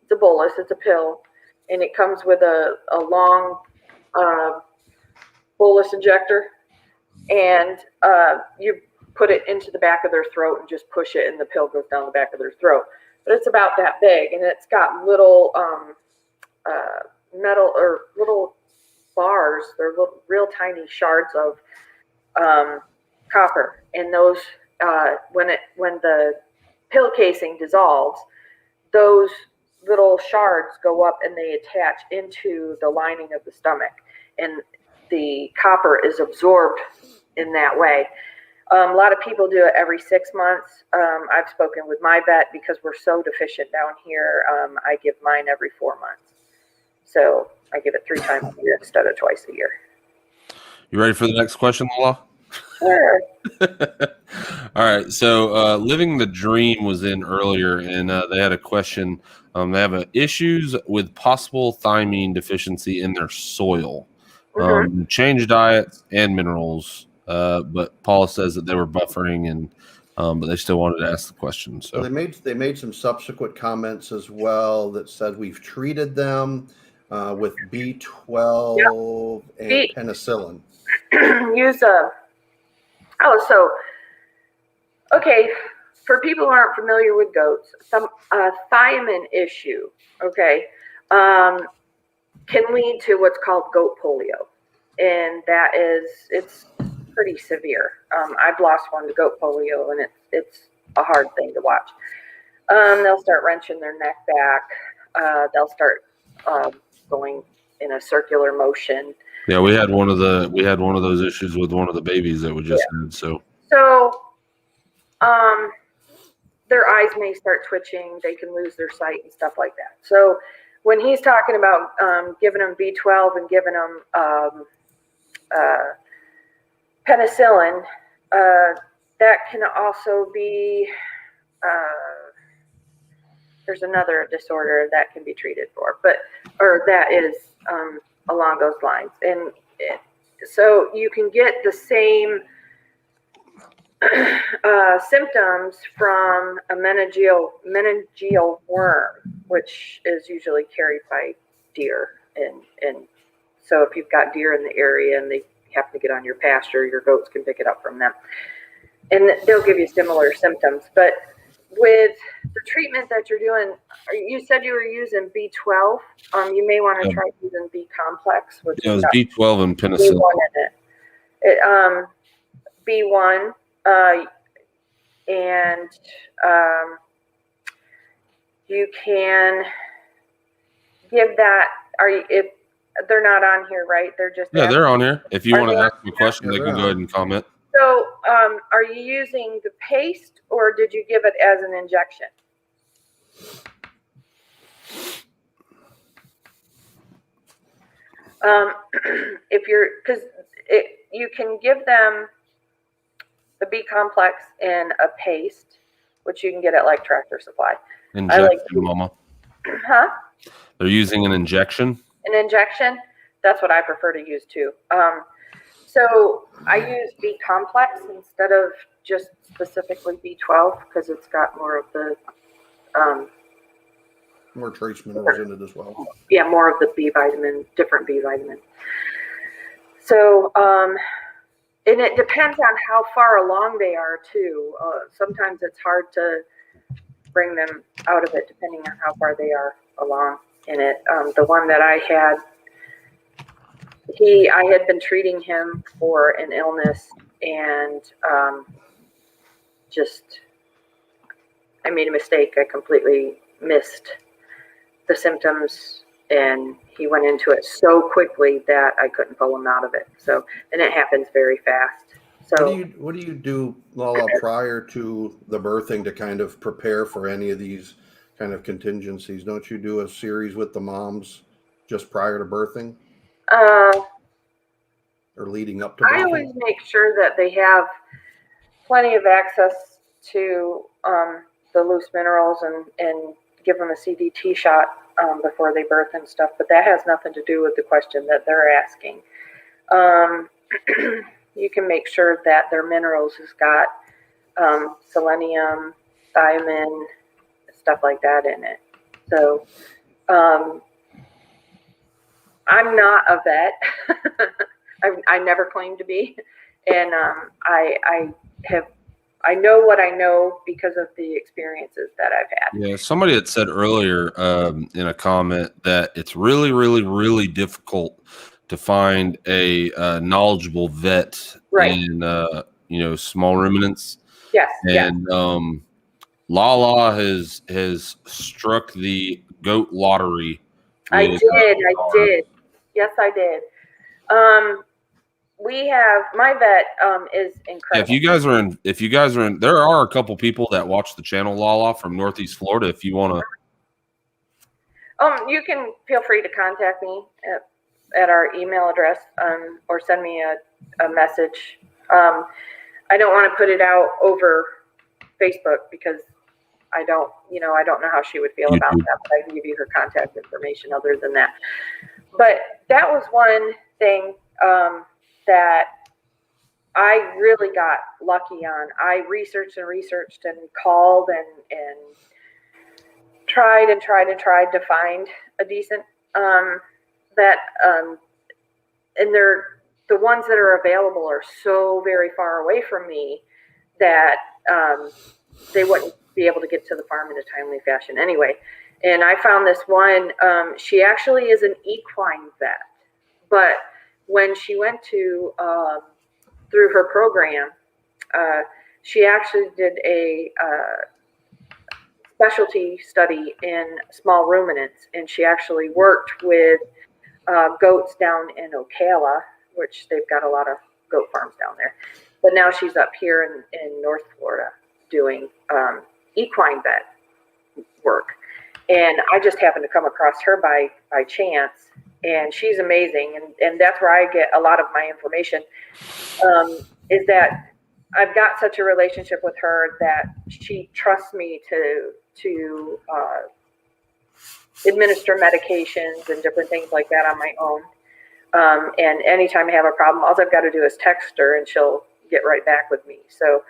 it's a bolus, it's a pill. And it comes with a long bolus injector. And you put it into the back of their throat and just push it, and the pill goes down the back of their throat. But it's about that big, and it's got little metal or little bars. They're little, real tiny shards of copper. And those, when the pill casing dissolves, those little shards go up and they attach into the lining of the stomach, and the copper is absorbed in that way. A lot of people do it every 6 months. I've spoken with my vet because we're so deficient down here. I give mine every 4 months. So I give it 3 times a year instead of twice a year. You ready for the next question, LaLa? Sure. All right. So Living the Dream was in earlier, and they had a question. They have issues with possible thiamine deficiency in their soil. Change diets and minerals. But Paula says that they were buffering and but they still wanted to ask the question. So So they made some subsequent comments as well that said we've treated them with B12 and penicillin. Use okay, for people who aren't familiar with goats, some thiamine issue, okay, can lead to what's called goat polio, and it's pretty severe. I've lost one to goat polio, and it's a hard thing to watch. They'll start wrenching their neck back. They'll start going in a circular motion. yeah, we had one of those issues with one of the babies that we just had. So their eyes may start twitching. They can lose their sight and stuff like that. So when he's talking about giving them B12 and giving them penicillin, that can also be there's another disorder that can be treated for, or that is along those lines. And so you can get the same symptoms from a meningeal worm, which is usually carried by deer. And so if you've got deer in the area and they happen to get on your pasture, your goats can pick it up from them. And they'll give you similar symptoms. But with the treatment that you're doing, you said you were using B12. You may want to try using B complex, which it was B12 and penicillin. B1 in it. B1, and you can give that. If they're not on here, right? They're just they're on here. If you want to ask them a question, they can go ahead and comment. So, are you using the paste, or did you give it as an injection? You can give them the B complex in a paste, which you can get at like Tractor Supply. Injection, Mama. Huh? They're using an injection. An injection? That's what I prefer to use too. So I use B complex instead of just specifically B12 because it's got more of the more trace minerals in it as well. Yeah, more of the B vitamin, different B vitamins. So, and it depends on how far along they are too. Sometimes it's hard to bring them out of it depending on how far they are along in it. The one that I had, I had been treating him for an illness, and I made a mistake. I completely missed the symptoms, and he went into it so quickly that I couldn't pull him out of it. So, and it happens very fast. So what do you do, LaLa, prior to the birthing to kind of prepare for any of these kind of contingencies? Don't you do a series with the moms just prior to birthing? Or leading up to birthing? I always make sure that they have plenty of access to the loose minerals and give them a CDT shot before they birth and stuff, but that has nothing to do with the question that they're asking. You can make sure that their minerals has got selenium, thiamine, stuff like that in it. So I'm not a vet. I never claimed to be, and I know what I know because of the experiences that I've had. Yeah, somebody had said earlier in a comment that it's really, really, really difficult to find a knowledgeable vet in small ruminants. Yes. And LaLa has struck the goat lottery. I did. Yes, I did. We have my vet is incredible. Yeah, if you guys are in, there are a couple people that watch the channel, LaLa, from Northeast Florida. If you want to, you can feel free to contact me at our email address or send me a message. I don't want to put it out over Facebook because I don't know how she would feel about that, but I can give you her contact information other than that. But that was one thing that I really got lucky on. I researched and called and tried to find a decent and the ones that are available are so very far away from me that they wouldn't be able to get to the farm in a timely fashion anyway. And I found this one. She actually is an equine vet, but when she went to through her program, she actually did a specialty study in small ruminants, and she actually worked with goats down in Ocala, which they've got a lot of goat farms down there. But now she's up here in North Florida doing equine vet work. And I just happened to come across her by chance, and she's amazing. And that's where I get a lot of my information, is that I've got such a relationship with her that she trusts me to administer medications and different things like that on my own. And anytime I have a problem, all I've got to do is text her and she'll get right back with me. So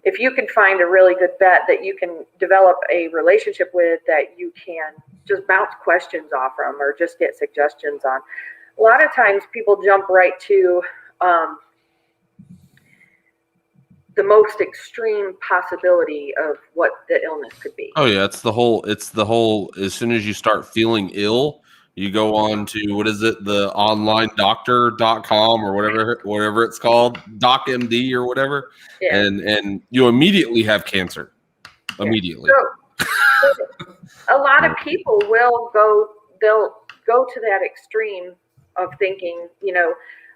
if you can find a really good vet that you can develop a relationship with, that you can just bounce questions off from or just get suggestions on. A lot of times people jump right to the most extreme possibility of what the illness could be. Oh yeah, it's the whole as soon as you start feeling ill, you go on to, what is it, the onlinedoctor.com or whatever it's called, DocMD or whatever. Yeah. And you immediately have cancer. Immediately. So, a lot of people they'll go to that extreme of thinking,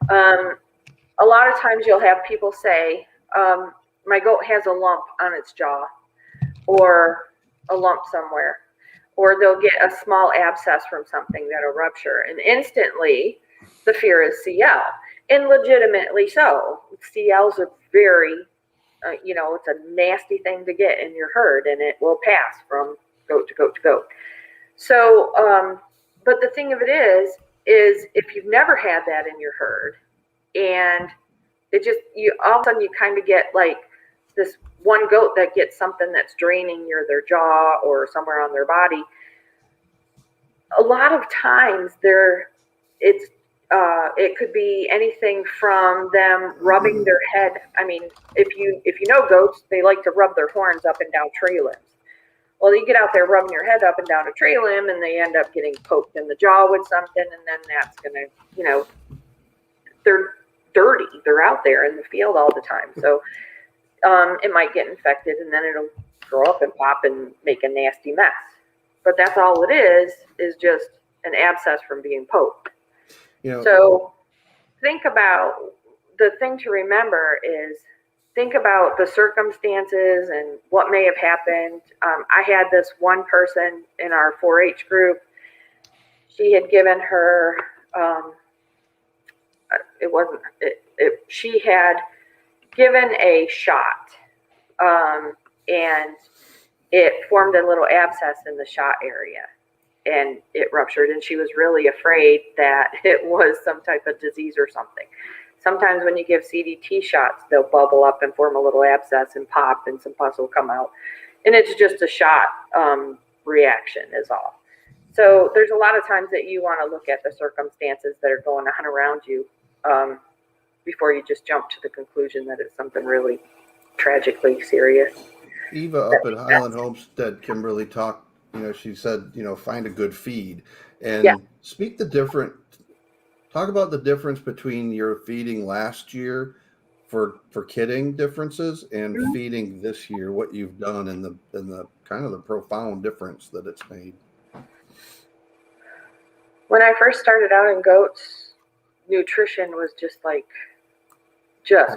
a lot of times you'll have people say, my goat has a lump on its jaw or a lump somewhere, or they'll get a small abscess from something that'll rupture, and instantly the fear is CL, and legitimately so. CL's a very, it's a nasty thing to get in your herd, and it will pass from goat to goat to goat. So, but the thing of it is if you've never had that in your herd, and all of a sudden you kind of get like this one goat that gets something that's draining near their jaw or somewhere on their body. A lot of times it could be anything from them rubbing their head. I mean, if you know goats, they like to rub their horns up and down tree limbs. Well, you get out there rubbing your head up and down a tree limb, and they end up getting poked in the jaw with something, and then that's gonna, they're dirty. They're out there in the field all the time. So it might get infected, and then it'll grow up and pop and make a nasty mess. But that's all it is just an abscess from being poked. So think about, the thing to remember is, think about the circumstances and what may have happened. I had this one person in our 4-H group. She had given her, she had given a shot, and it formed a little abscess in the shot area, and it ruptured, and she was really afraid that it was some type of disease or something. Sometimes when you give CDT shots, they'll bubble up and form a little abscess and pop, and some pus will come out, and it's just a shot reaction is all. So there's a lot of times that you want to look at the circumstances that are going on around you before you just jump to the conclusion that it's something really tragically serious. Eva up at Highland Homestead, Kimberly talked, she said, find a good feed, and talk about the difference between your feeding last year for kidding differences and feeding this year, what you've done, and the kind of the profound difference that it's made. When I first started out in goats, nutrition was just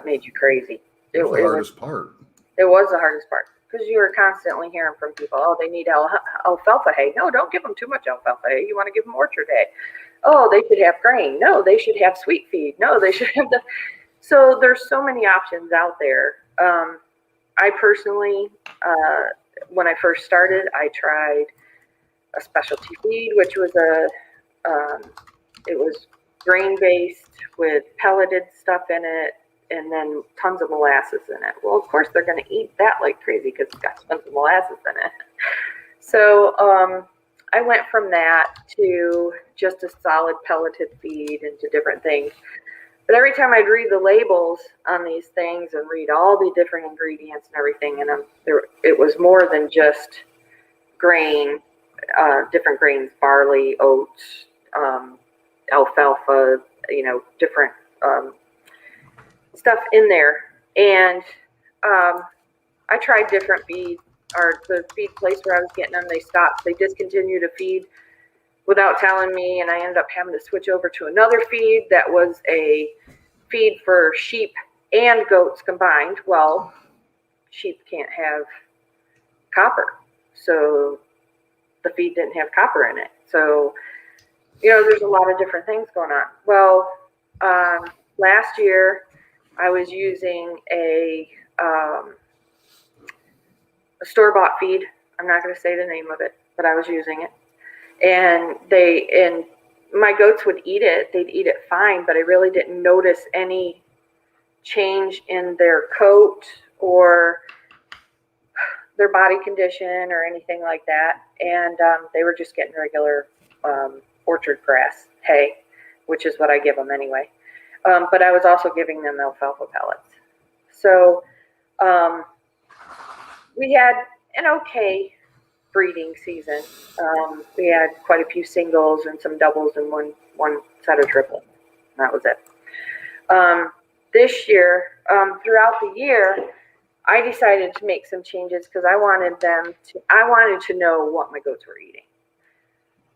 made you crazy. It was the hardest part. It was the hardest part, because you were constantly hearing from people, oh, they need alfalfa hay. No, don't give them too much alfalfa hay. You want to give them orchard hay. Oh, they should have grain. No, they should have sweet feed. No, they should have So there's so many options out there. I personally, when I first started, I tried a specialty feed, which was it was grain based with pelleted stuff in it. and then tons of molasses in it. Well, of course they're going to eat that like crazy because it's got tons of molasses in it. So I went from that to just a solid pelleted feed and to different things. But every time I'd read the labels on these things and read all the different ingredients and everything, and it was more than just grain, different grains, barley, oats, alfalfa, different stuff in there. And I tried different feeds, or the feed place where I was getting them, they stopped. They discontinued a feed without telling me, and I ended up having to switch over to another feed that was a feed for sheep and goats combined. Well, sheep can't have copper, so the feed didn't have copper in it. So, there's a lot of different things going on. Well, last year I was using a store-bought feed. I'm not going to say the name of it, but I was using it. And my goats would eat it. They'd eat it fine, but I really didn't notice any change in their coat or their body condition or anything like that. And they were just getting regular orchard grass hay, which is what I give them anyway. But I was also giving them alfalfa pellets. So we had an okay breeding season. We had quite a few singles and some doubles and one set of triplets. That was it. This year, throughout the year, I decided to make some changes because I wanted to know what my goats were eating.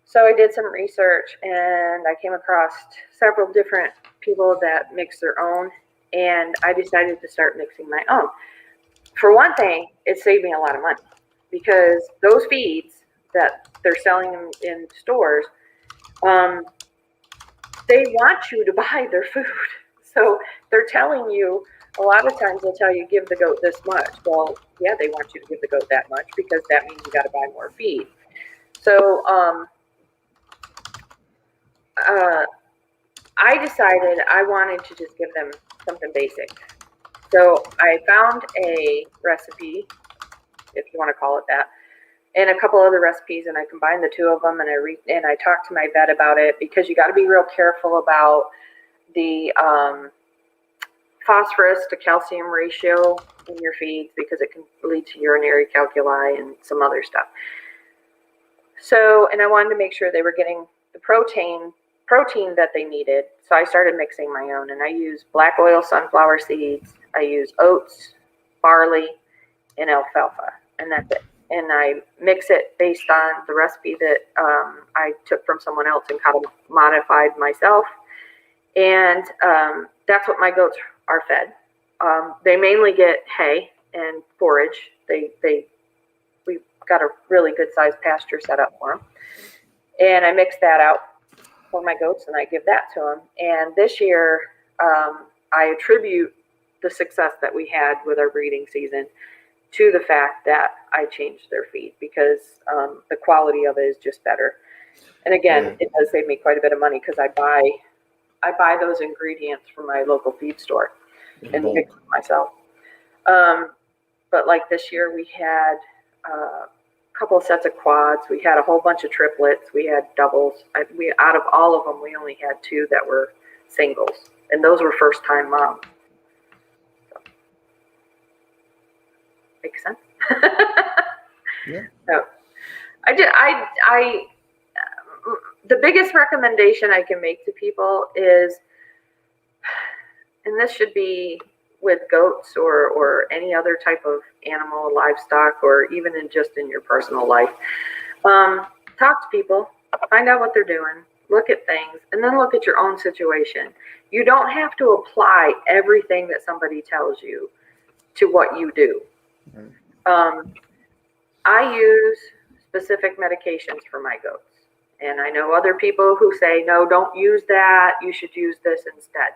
So I did some research and I came across several different people that mix their own, and I decided to start mixing my own. For one thing, it saved me a lot of money because those feeds that they're selling in stores, they want you to buy their food. So they're telling you, a lot of times they'll tell you, give the goat this much. Well, yeah, they want you to give the goat that much because that means you got to buy more feed. So I decided I wanted to just give them something basic. So I found a recipe, if you want to call it that, and a couple other recipes, and I combined the two of them, and I talked to my vet about it because you got to be real careful about the phosphorus to calcium ratio in your feeds because it can lead to urinary calculi and some other stuff. So, and I wanted to make sure they were getting the protein that they needed. So I started mixing my own, and I use black oil sunflower seeds. I use oats, barley, and alfalfa, and that's it. And I mix it based on the recipe that I took from someone else and kind of modified myself. And that's what my goats are fed. They mainly get hay and forage. We've got a really good sized pasture set up for them. And I mix that out for my goats and I give that to them. And this year, I attribute the success that we had with our breeding season to the fact that I changed their feed because the quality of it is just better. And again, it does save me quite a bit of money because I buy those ingredients from my local feed store and mix them myself. But like this year, we had a couple of sets of quads. We had a whole bunch of triplets. We had doubles. Out of all of them, we only had 2 that were singles, and those were first-time moms. So, makes sense. Yeah. So the biggest recommendation I can make to people is, and this should be with goats or any other type of animal, livestock, or even in your personal life, talk to people, find out what they're doing, look at things, and then look at your own situation. You don't have to apply everything that somebody tells you to what you do. I use specific medications for my goats. And I know other people who say, no, don't use that. You should use this instead.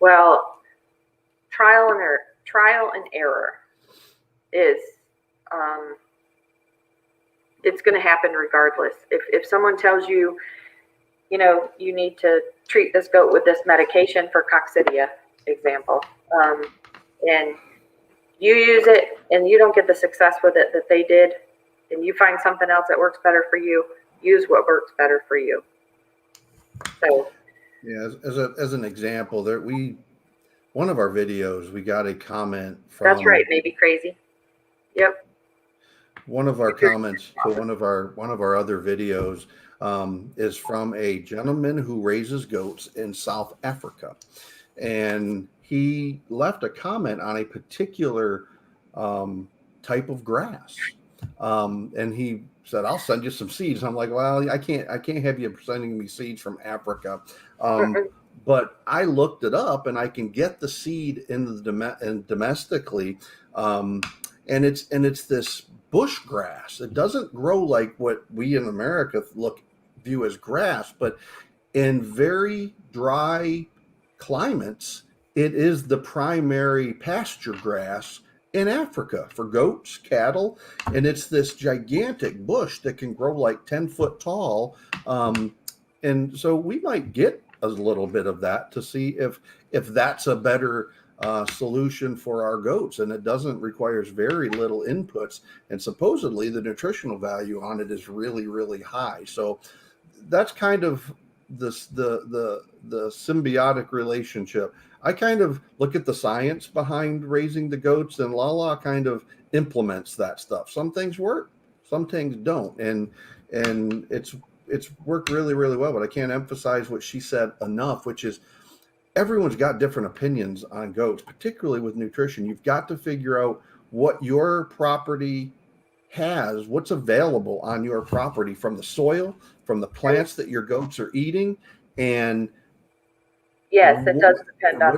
Well, trial and error is, it's going to happen regardless. If someone tells you, you need to treat this goat with this medication for coccidia, example, And you use it and you don't get the success with it that they did, and you find something else that works better for you, use what works better for you. So Yeah, as an example, one of our videos, we got a comment from. that's right, maybe crazy. Yep. One of our comments to one of our other videos is from a gentleman who raises goats in South Africa, and he left a comment on a particular type of grass, and he said, "I'll send you some seeds." I'm like, "Well, I can't have you sending me seeds from Africa." But I looked it up, and I can get the seed domestically, and it's this bush grass. It doesn't grow like what we in America view as grass, but in very dry climates, it is the primary pasture grass in Africa for goats, cattle, and it's this gigantic bush that can grow like 10 foot tall. And so we might get a little bit of that to see if that's a better solution for our goats, and it requires very little inputs, and supposedly the nutritional value on it is really, really high. So that's kind of the symbiotic relationship. I kind of look at the science behind raising the goats, and LaLa kind of implements that stuff. Some things work, some things don't, and it's worked really, really well. But I can't emphasize what she said enough, which is everyone's got different opinions on goats, particularly with nutrition. You've got to figure out what your property has, what's available on your property from the soil, from the plants that your goats are eating, and yes, it does depend on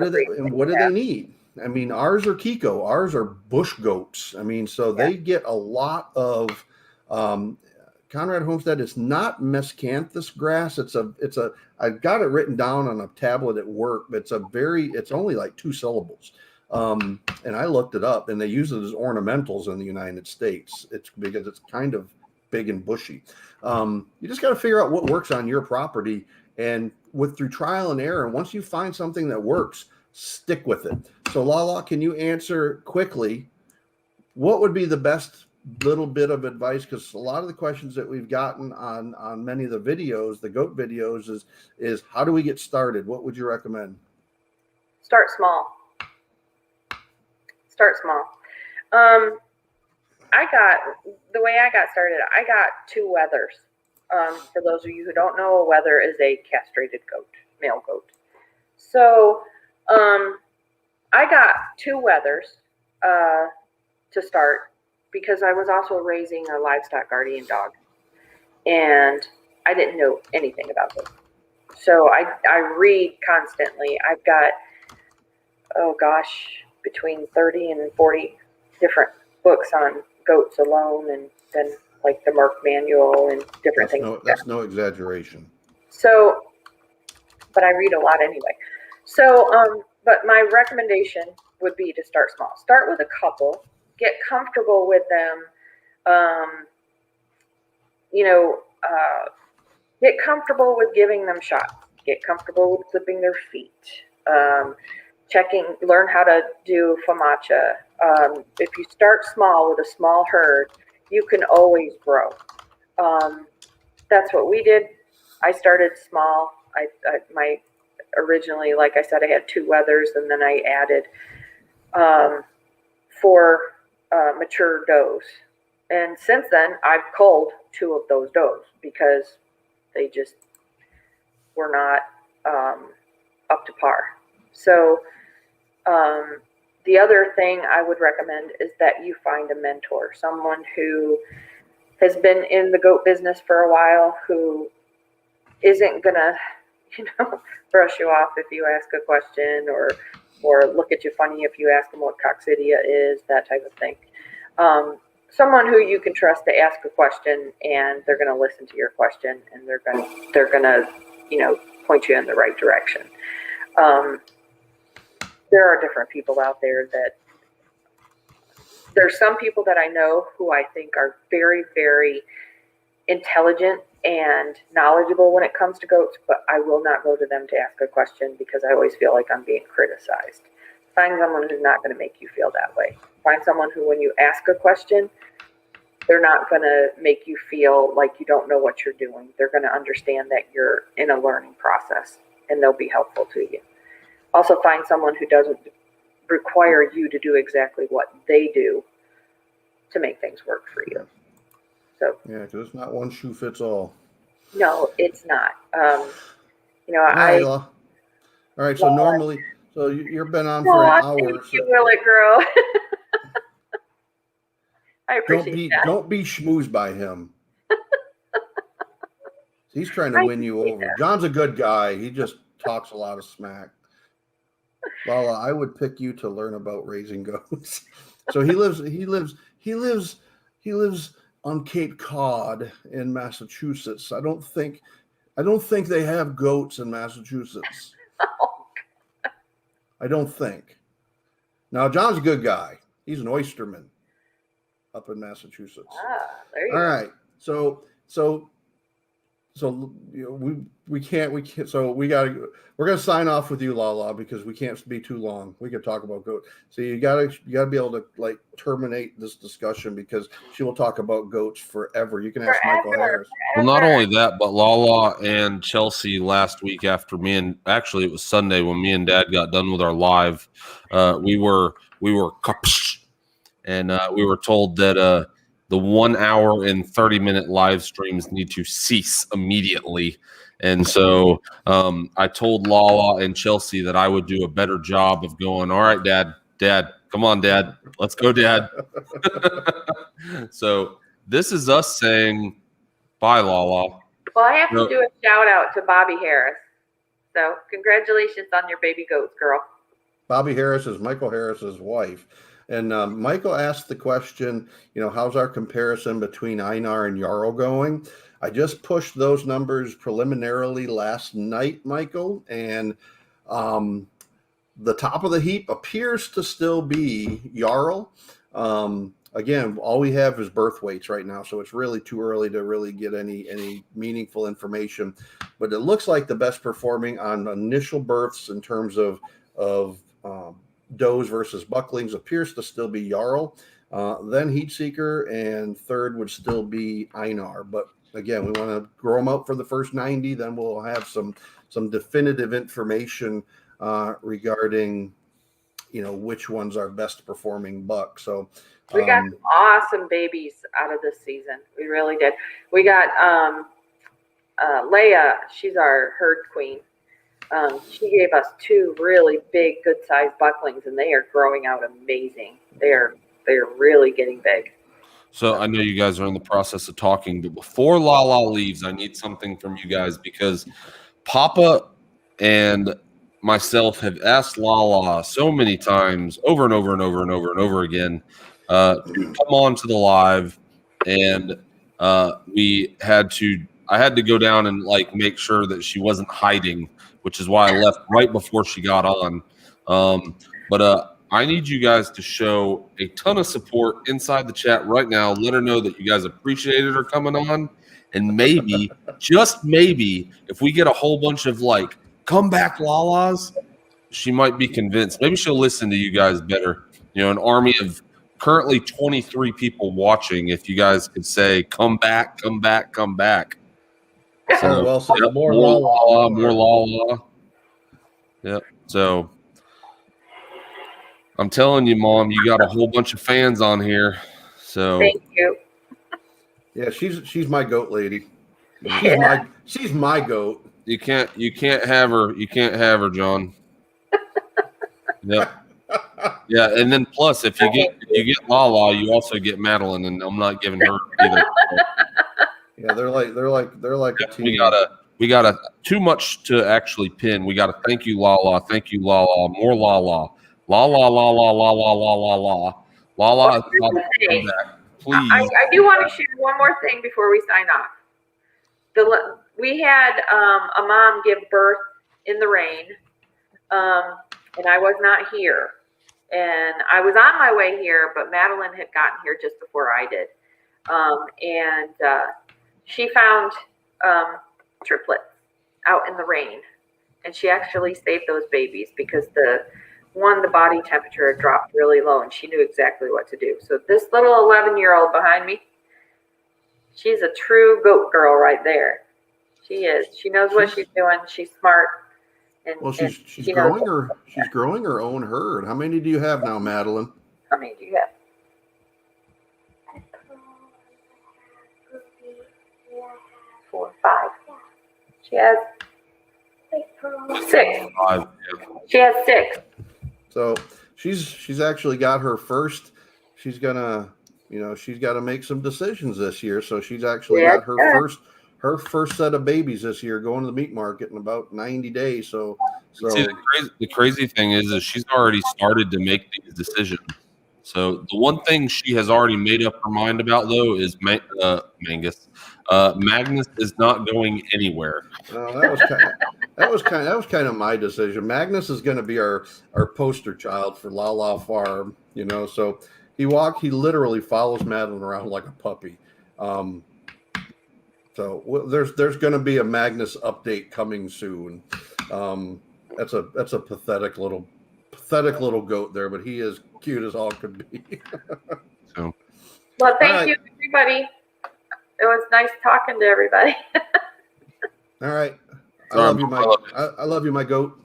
what do they need. I mean, ours are Kiko, ours are bush goats. I mean, so they get a lot of Conrad Homestead. It's not miscanthus grass. I've got it written down on a tablet at work, but it's only like 2 syllables. And I looked it up, and they use it as ornamentals in the United States. It's because it's kind of big and bushy. You just got to figure out what works on your property, and through trial and error. And once you find something that works, stick with it. So LaLa, can you answer quickly, what would be the best little bit of advice? Because a lot of the questions that we've gotten on many of the videos, the goat videos, is how do we get started? What would you recommend? Start small. The way I got started, I got 2 wethers. For those of you who don't know, a wether is a castrated goat, male goat. So I got 2 wethers to start, because I was also raising a livestock guardian dog, and I didn't know anything about this. So I read constantly. I've got, between 30 and 40 different books on goats alone, and then like the Merck manual and different things. That's no exaggeration. So, but I read a lot anyway. So, but my recommendation would be to start small. Start with a couple, get comfortable with them. Get comfortable with giving them shots. Get comfortable with clipping their feet. Learn how to do FAMACHA. If you start small with a small herd, you can always grow. That's what we did. I started small. Originally, like I said, I had 2 wethers, and then I added 4 mature does. And since then, I've culled 2 of those does because they just were not up to par. So the other thing I would recommend is that you find a mentor, someone who has been in the goat business for a while, who isn't gonna, brush you off if you ask a question, or look at you funny if you ask them what coccidia is, that type of thing. Someone who you can trust to ask a question, and they're gonna listen to your question, and they're gonna point you in the right direction. There are different people out there there's some people that I know who I think are very, very intelligent and knowledgeable when it comes to goats, but I will not go to them to ask a question because I always feel like I'm being criticized. Find someone who's not going to make you feel that way. Find someone who, when you ask a question, they're not going to make you feel like you don't know what you're doing. They're going to understand that you're in a learning process, and they'll be helpful to you. Also, find someone who doesn't require you to do exactly what they do to make things work for you. So Yeah, because it's not one shoe fits all. no, it's not. All right, so normally, so you've been on for an hour. Thank you, will it grow? I appreciate that. Don't be schmoozed by him. He's trying to win you over. That. John's a good guy. He just talks a lot of smack. LaLa, I would pick you to learn about raising goats. So he lives on Cape Cod in Massachusetts. I don't think they have goats in Massachusetts. I don't think. Now John's a good guy. He's an oysterman up in Massachusetts. There you All go. right. So we can't. So we're gonna sign off with you, LaLa, because we can't be too long. We could talk about goats. So you gotta be able to like terminate this discussion because she will talk about goats forever. You can ask Michael Harris. Well, not only that, but LaLa and Chelsea last week after actually it was Sunday when me and Dad got done with our live, we were and we were told that the 1 hour and 30-minute live streams need to cease immediately. And so I told LaLa and Chelsea that I would do a better job of going, all right, Dad, come on, Dad, let's go, Dad. So this is us saying bye, LaLa. Well, I have to do a shout out to Bobby Harris. So congratulations on your baby goats, girl. Bobby Harris is Michael Harris's wife. And Michael asked the question, how's our comparison between Einar and Jarl going? I just pushed those numbers preliminarily last night, Michael, and the top of the heap appears to still be Jarl. Again, all we have is birth weights right now, so it's really too early to really get any meaningful information. But it looks like the best performing on initial births in terms of does versus bucklings appears to still be Jarl, then Heat Seeker, and third would still be Einar. But again, we want to grow them out for the first 90, then we'll have some definitive information regarding which one's our best performing buck. So we got some awesome babies out of this season. We really did. We got Leia, she's our herd queen. She gave us 2 really big, good-sized bucklings, and they are growing out amazing. They're really getting big. So I know you guys are in the process of talking, but before LaLa leaves, I need something from you guys because Papa and myself have asked LaLa so many times, over and over and over and over and over again, to come on to the live, and I had to go down and make sure that she wasn't hiding, which is why I left right before she got on. But I need you guys to show a ton of support inside the chat right now. Let her know that you guys appreciated her coming on. And maybe, just maybe, if we get a whole bunch of come back LaLas, she might be convinced. Maybe she'll listen to you guys better. An army of currently 23 people watching. If you guys could say, come back, come back, come back. So, well said. More LaLa. Yep. So I'm telling you, Mom, you got a whole bunch of fans on here. So thank you. Yeah, she's my goat lady. She's my goat. You can't have her. You can't have her, John. Yep. Yeah, and then plus if you get LaLa, you also get Madeline, and I'm not giving her either. Yeah, they're like a team. We gotta too much to actually pin. We gotta thank you, LaLa. Thank you, LaLa. More LaLa. LaLa. Please. I do want to share one more thing before we sign off. We had a mom give birth in the rain, and I was not here. And I was on my way here, but Madeline had gotten here just before I did. And she found triplets out in the rain, and she actually saved those babies because one, the body temperature had dropped really low and she knew exactly what to do. So this little 11-year-old behind me, she's a true goat girl right there. She is. She knows what she's doing. She's smart. And Well, she's she growing knows. she's growing her own herd. How many do you have now, Madeline? How many do you have? Four, five. She has 6. Five. She has 6. So she's actually got her first. She's gonna, she's got to make some decisions this year. So she's actually got her first set of babies this year going to the meat market in about 90 days. So See, the crazy thing is she's already started to make these decisions. So the one thing she has already made up her mind about, though, is Magnus. Magnus is not going anywhere. That was kind of my decision. Magnus is going to be our poster child for LaLa Farm. So he literally follows Madeline around like a puppy. So there's going to be a Magnus update coming soon. That's a pathetic little goat there, but he is cute as all could be. So, well, thank you, everybody. It was nice talking to everybody. All right. I love you, my goat.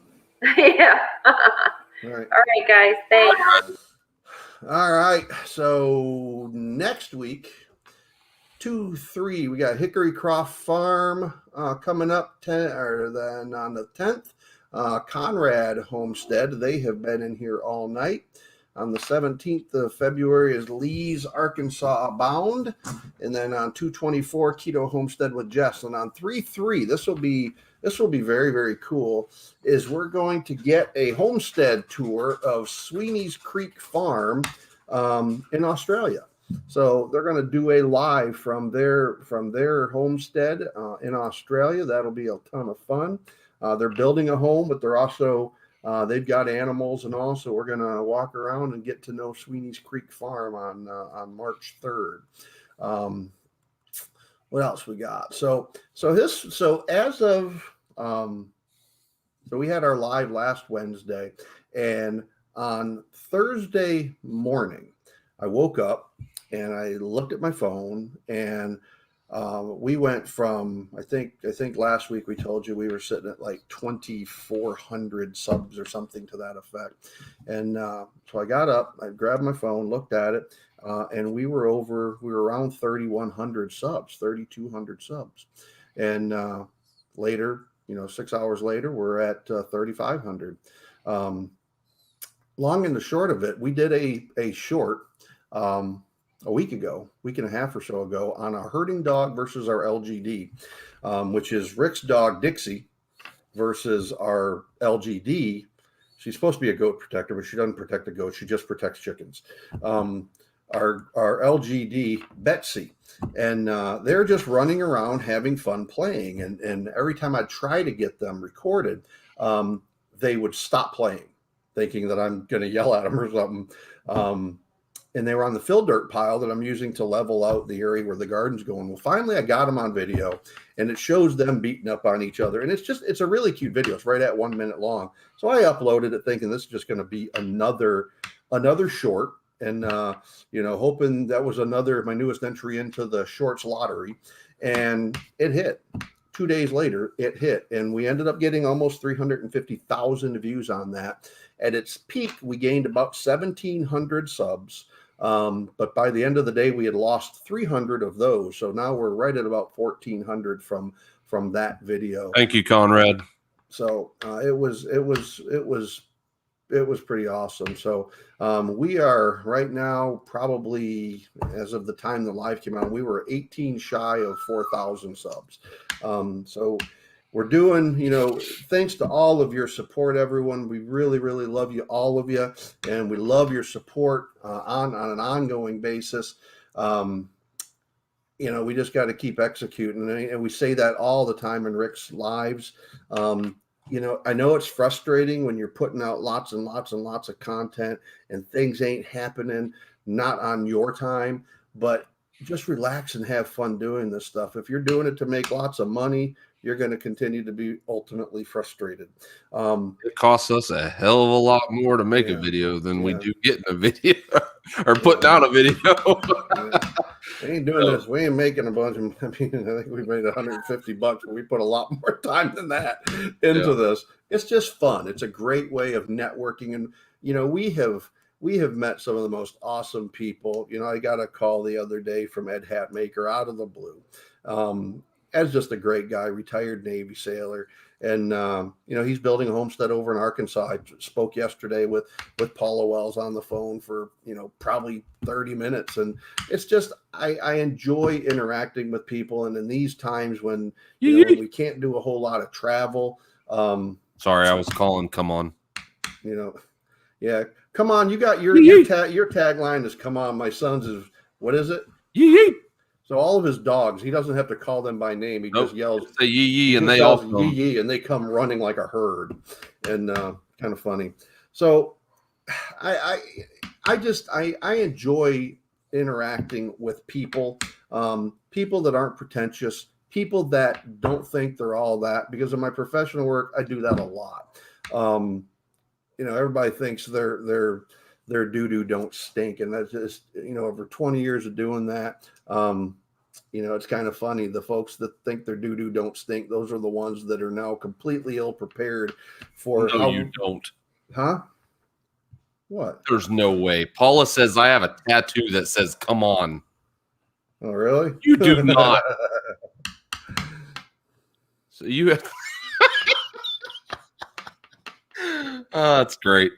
Yeah. All right. All right, guys. Thanks. All right. So next week, 2-3, we got Hickory Croft Farm coming up then on the 10th. Conrad Homestead, they have been in here all night. On the 17th of February is Lee's Arkansas Bound. And then on 2/24, Keto Homestead with Jess. And on 3/3, this will be very, very cool, is we're going to get a homestead tour of Sweeney's Creek Farm in Australia. So they're going to do a live from their homestead in Australia. That'll be a ton of fun. They're building a home, but they're also they've got animals and all. So we're going to walk around and get to know Sweeney's Creek Farm on March 3rd. What else we got? So we had our live last Wednesday, and on Thursday morning, I woke up and I looked at my phone, and we went from, I think last week we told you we were sitting at like 2,400 subs or something to that effect. And so I got up, I grabbed my phone, looked at it, and we were around 3,100 subs, 3,200 subs. And later, 6 hours later, we're at 3,500. Long and the short of it, we did a short a week and a half or so ago, on our herding dog versus our LGD, which is Rick's dog Dixie versus our LGD. She's supposed to be a goat protector, but she doesn't protect the goats. She just protects chickens. Our LGD Betsy, and they're just running around having fun playing. And every time I try to get them recorded, they would stop playing, thinking that I'm going to yell at them or something. And they were on the fill dirt pile that I'm using to level out the area where the garden's going. Well, finally I got them on video, and it shows them beating up on each other. And it's a really cute video. It's right at 1 minute long. So I uploaded it thinking this is just going to be another short, and hoping that was my newest entry into the shorts lottery. And it hit. 2 days later, it hit, and we ended up getting almost 350,000 views on that. At its peak, we gained about 1,700 subs. But by the end of the day, we had lost 300 of those. So now we're right at about 1,400 from that video. thank you, Conrad. So it was pretty awesome. So we are right now, probably as of the time the live came out, we were 18 shy of 4,000 subs. So we're doing, thanks to all of your support, everyone. We really, really love you, all of you. And we love your support on an ongoing basis. We just got to keep executing. And we say that all the time in Rick's lives. I know it's frustrating when you're putting out lots and lots and lots of content and things ain't happening, not on your time, but just relax and have fun doing this stuff. If you're doing it to make lots of money, you're going to continue to be ultimately frustrated. It costs us a hell of a lot more to make a video than we do getting a video or putting out a video. We ain't doing this. We ain't making a bunch of. I mean, I think we made $150, but we put a lot more time than that into this. It's just fun. It's a great way of networking, and we have met some of the most awesome people. I got a call the other day from Ed Hatmaker out of the blue. Ed's just a great guy, retired Navy sailor. And, he's building a homestead over in Arkansas. I spoke yesterday with Paula Wells on the phone for, probably 30 minutes. And it's just, I enjoy interacting with people. And in these times when, we can't do a whole lot of travel. Sorry, I was calling. Come on. Yeah. Come on. You got your tagline is come on. My son's is, what is it? Yee. So all of his dogs, he doesn't have to call them by name. He just yells, say yee, and they all come. Yee, and they come running like a herd, and kind of funny. So I enjoy interacting with people, people that aren't pretentious, people that don't think they're all that. Because in my professional work, I do that a lot. Everybody thinks their doo-doo don't stink, and that's just over 20 years of doing that. It's kind of funny. The folks that think their doo-doo don't stink, those are the ones that are now completely ill-prepared for. No, you don't. Huh? What? There's no way. Paula says I have a tattoo that says "Come on." Oh, really? You do not. So you have. Oh, that's great.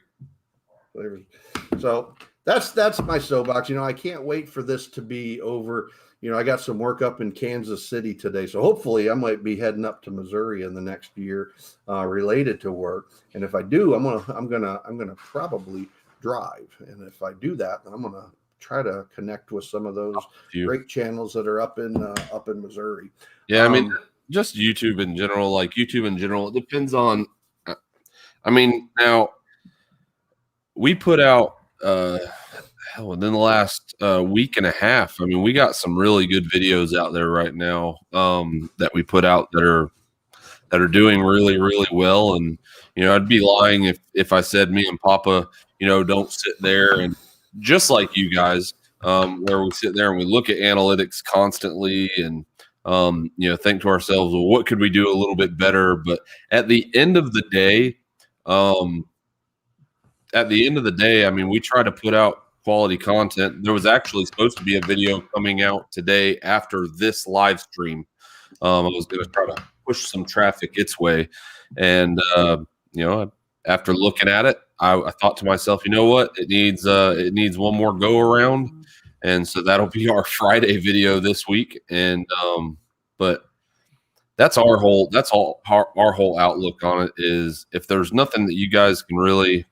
So that's my soapbox. I can't wait for this to be over. I got some work up in Kansas City today, so hopefully I might be heading up to Missouri in the next year, related to work. And if I do, I'm gonna probably drive. And if I do that, then I'm gonna try to connect with some of those great channels that are up in Missouri. Yeah, I mean, just YouTube in general. Like YouTube in general, it depends on. Now we put out. Within the last week and a half, we got some really good videos out there right now that we put out that are doing really, really well. And I'd be lying if I said me and Papa, don't sit there and just like you guys, where we sit there and we look at analytics constantly and think to ourselves, well, what could we do a little bit better? But at the end of the day, we try to put out quality content. There was actually supposed to be a video coming out today after this live stream. I was going to try to push some traffic its way. And, after looking at it, I thought to myself, you know what? It needs one more go around. And so that'll be our Friday video this week. And, but that's our whole outlook on it is if there's nothing that you guys can really.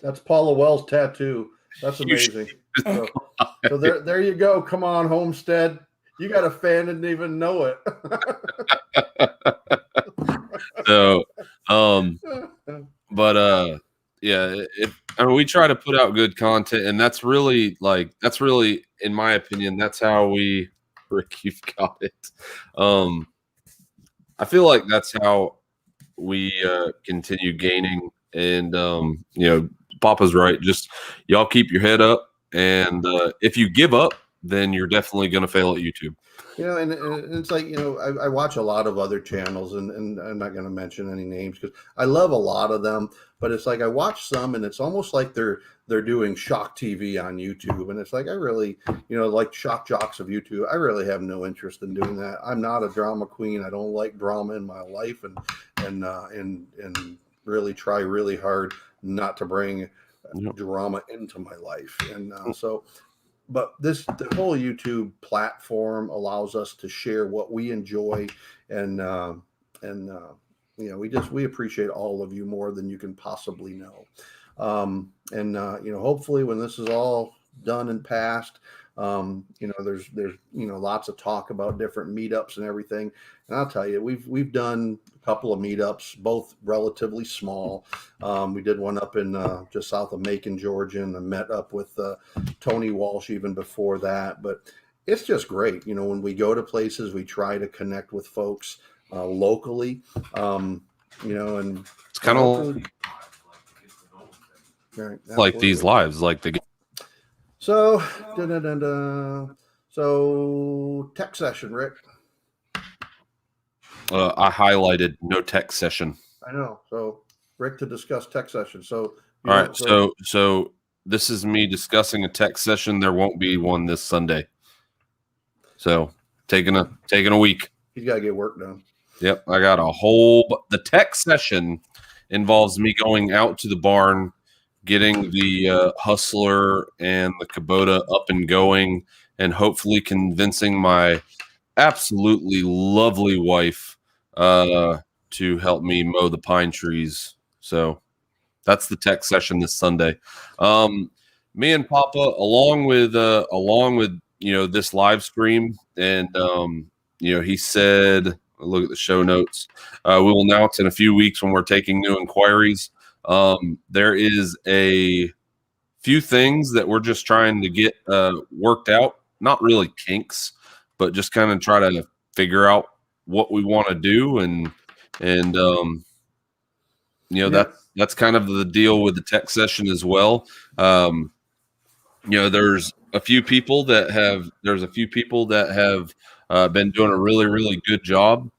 That's Paula Wells' tattoo. That's amazing. So there you go. Come on, Homestead. You got a fan and didn't even know it. So, we try to put out good content, and that's really, in my opinion, that's how we. Rick, you've got it. I feel like that's how we continue gaining, and Papa's right. Just y'all keep your head up, and if you give up, then you're definitely going to fail at YouTube. And it's like, I watch a lot of other channels, and I'm not going to mention any names because I love a lot of them, but it's like I watch some, and it's almost like they're doing shock TV on YouTube, and it's like I really, like shock jocks of YouTube. I really have no interest in doing that. I'm not a drama queen. I don't like drama in my life, and really try really hard not to bring drama into my life. And but the whole YouTube platform allows us to share what we enjoy, and we appreciate all of you more than you can possibly know. Hopefully when this is all done and passed, there's lots of talk about different meetups and everything. And I'll tell you, we've done a couple of meetups, both relatively small. We did one up in just south of Macon, Georgia, and I met up with Tony Walsh even before that. But it's just great. You know, when we go to places, we try to connect with folks locally. You know, and It's kind of like these lives, like the. So, so tech session, Rick. I highlighted no tech session. I know. So, Rick, to discuss tech session. So, all right. So this is me discussing a tech session. There won't be one this Sunday. So taking a week. He's got to get work done. Yep, I got the tech session involves me going out to the barn, getting the Hustler and the Kubota up and going, and hopefully convincing my absolutely lovely wife to help me mow the pine trees. So that's the tech session this Sunday. Me and Papa, along with this live stream, and he said, look at the show notes. We will announce in a few weeks when we're taking new inquiries. There is a few things that we're just trying to get worked out. Not really kinks, but just kind of try to figure out what we want to do, and that's kind of the deal with the tech session as well. There's a few people that have been doing a really, really good job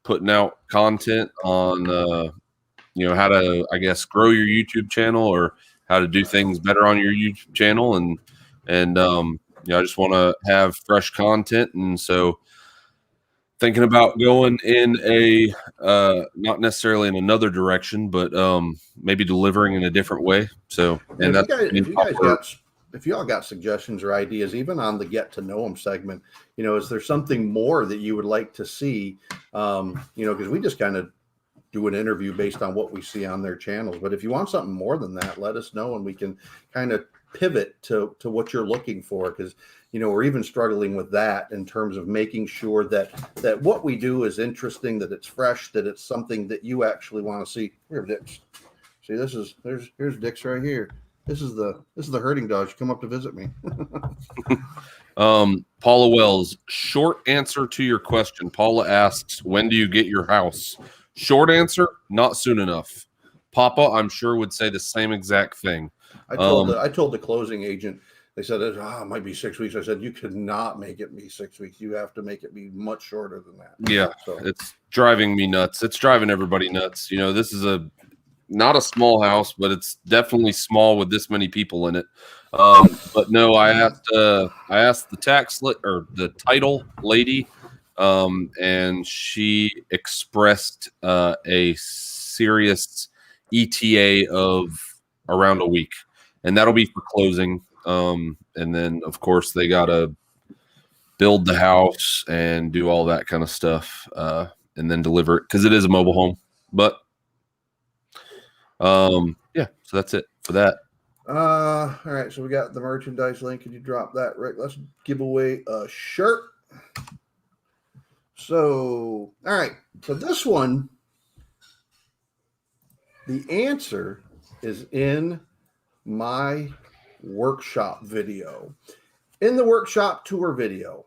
putting out content on how to, I guess, grow your YouTube channel or how to do things better on your YouTube channel, and I just want to have fresh content, and so thinking about going in a not necessarily in another direction, but maybe delivering in a different way. So, and if y'all got suggestions or ideas, even on the Get to Know Them segment, is there something more that you would like to see? Because we just kind of do an interview based on what we see on their channels. But if you want something more than that, let us know, and we can kind of pivot to what you're looking for. Because, we're even struggling with that in terms of making sure that what we do is interesting, that it's fresh, that it's something that you actually want to see. Here, Dix. See, here's Dix right here. This is the herding dog. She come up to visit me. Paula Wells, short answer to your question. Paula asks, when do you get your house? Short answer, not soon enough. Papa, I'm sure, would say the same exact thing. I told the closing agent, they said, it might be 6 weeks. I said, you could not make it be 6 weeks. You have to make it be much shorter than that. Yeah, so it's driving me nuts. It's driving everybody nuts. This is not a small house, but it's definitely small with this many people in it. But no, I asked the the title lady, and she expressed a serious ETA of around a week, and that'll be for closing. And then of course they gotta build the house and do all that kind of stuff, and then deliver it because it is a mobile home. But so that's it for that. All right, so we got the merchandise link. Can you drop that, Rick? Let's give away a shirt. So, all right, so this one, the answer is in my workshop video. In the workshop tour video,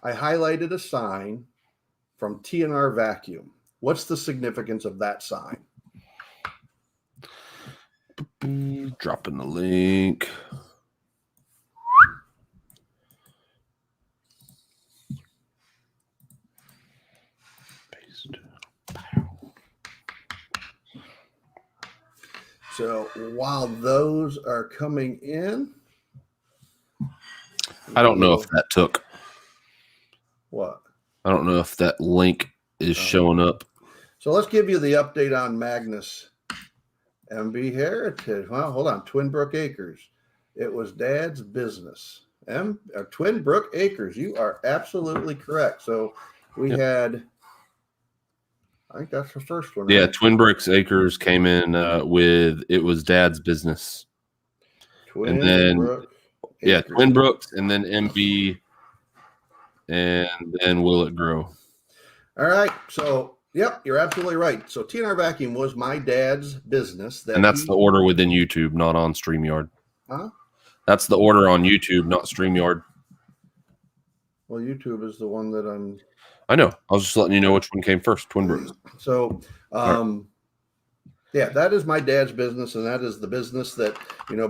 I highlighted a sign from T&R Vacuum. What's the significance of that sign? Dropping the link. Paste. So while those are coming in, I don't know if that took. What? I don't know if that link is showing up. So let's give you the update on Magnus. MB Heritage. Well, hold on. Twin Brook Acres. It was Dad's business. Twin Brook Acres. You are absolutely correct. So we had, I think that's the first one. Yeah, right? Twin Brooks Acres came in with it was Dad's business. Twin Brook Acres. Twin Brooks, and then MB, and then Will It Grow. All right. So, yep, you're absolutely right. So T&R Vacuum was my dad's business. And that's the order within YouTube, not on StreamYard. Huh? That's the order on YouTube, not StreamYard. Well, YouTube is the one that I'm. I know. I was just letting you know which one came first. Twin Brooks. So, yeah, that is my dad's business, and that is the business that,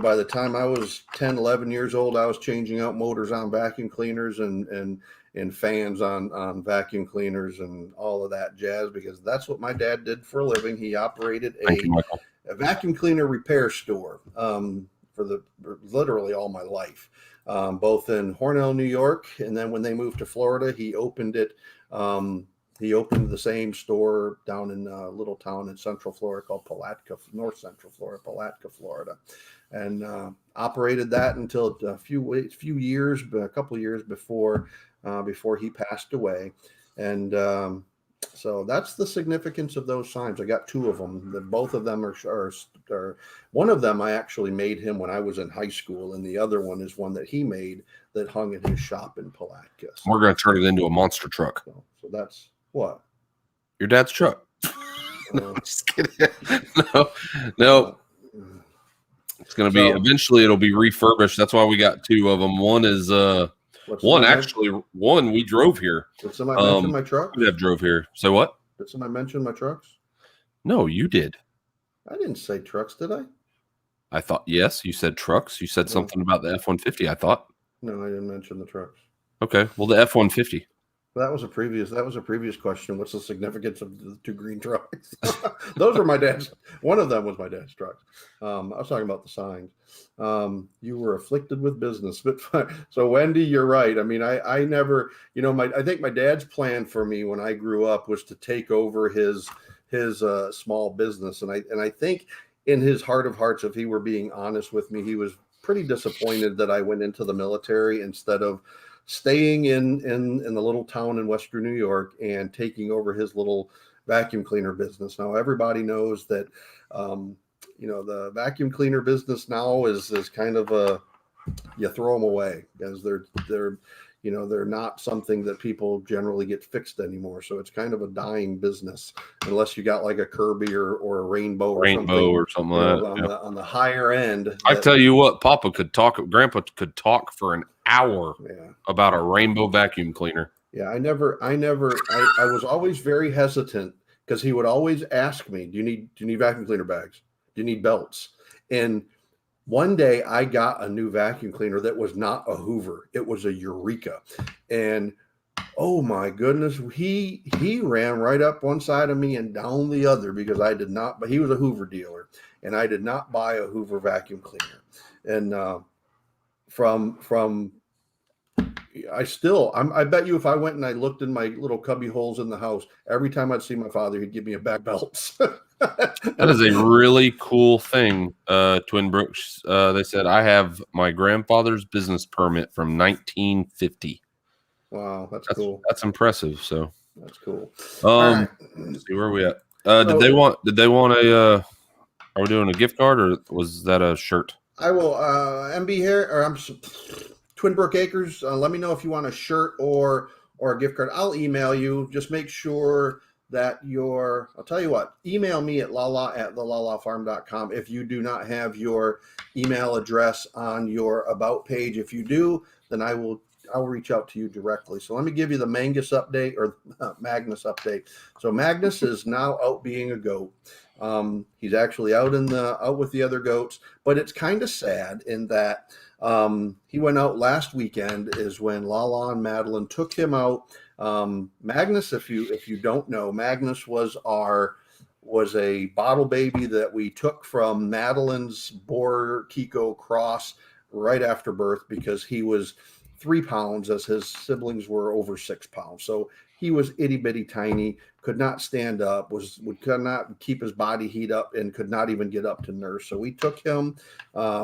by the time I was 10, 11 years old, I was changing out motors on vacuum cleaners and fans on vacuum cleaners and all of that jazz, because that's what my dad did for a living. He operated Thank you, Michael. a vacuum cleaner repair store for literally all my life, both in Hornell, New York, and then when they moved to Florida, he opened it. He opened the same store down in a little town in Central Florida called Palatka, North Central Florida, Palatka, Florida, and operated that until a couple of years before he passed away. And so that's the significance of those signs. I got two of them. Both of them are one of them I actually made him when I was in high school, and the other one is one that he made that hung in his shop in Palatka. So, we're going to turn it into a monster truck. So that's what? Your dad's truck. No, just kidding. No. It's going to be, eventually it'll be refurbished. That's why we got two of them. One is, one we drove here. Did somebody mention my truck? We have drove here. So what? Did somebody mention my trucks? No, you did. I didn't say trucks, did I? I thought, yes, you said trucks. You said something about the F-150, I thought. No, I didn't mention the trucks. Okay. Well, the F-150. That was a previous question. What's the significance of the two green trucks? Those are my dad's. One of them was my dad's trucks. I was talking about the signs. You were afflicted with business, but so Wendy, you're right. I mean, I never, I think my dad's plan for me when I grew up was to take over his small business, and I think in his heart of hearts, if he were being honest with me, he was pretty disappointed that I went into the military instead of staying in the little town in Western New York and taking over his little vacuum cleaner business. Now everybody knows that, the vacuum cleaner business now is kind of you throw them away because they're not something that people generally get fixed anymore. So it's kind of a dying business unless you got like a Kirby or a Rainbow or something like that. On the higher end. I tell you what, Grandpa could talk for an hour about a Rainbow vacuum cleaner. Yeah, I was always very hesitant because he would always ask me, do you need vacuum cleaner bags? Do you need belts? And one day I got a new vacuum cleaner that was not a Hoover. It was a Eureka. And oh my goodness, he ran right up one side of me and down the other because I did not, but he was a Hoover dealer and I did not buy a Hoover vacuum cleaner. And I bet you if I went and I looked in my little cubby holes in the house, every time I'd see my father, he'd give me a bag of belts. That is a really cool thing. Twin Brooks, they said, I have my grandfather's business permit from 1950. Wow, that's cool. That's impressive. So that's cool. Let's see where are we at. Did they want a are we doing a gift card or was that a shirt? I will MB here or Twin Brook Acres. Let me know if you want a shirt or a gift card. I'll email you. Just make sure that I'll tell you what, email me at lala@thelalafarm.com if you do not have your email address on your about page. If you do, then I will reach out to you directly. So let me give you the Magnus update or Magnus update. So Magnus is now out being a goat. He's actually out with the other goats, but it's kind of sad in that he went out last weekend is when LaLa and Madeline took him out. Magnus, if you don't know, Magnus was a bottle baby that we took from Madeline's Boer Kiko cross right after birth because he was 3 pounds as his siblings were over 6 pounds. So he was itty bitty tiny, could not stand up, could not keep his body heat up, and could not even get up to nurse. So we took him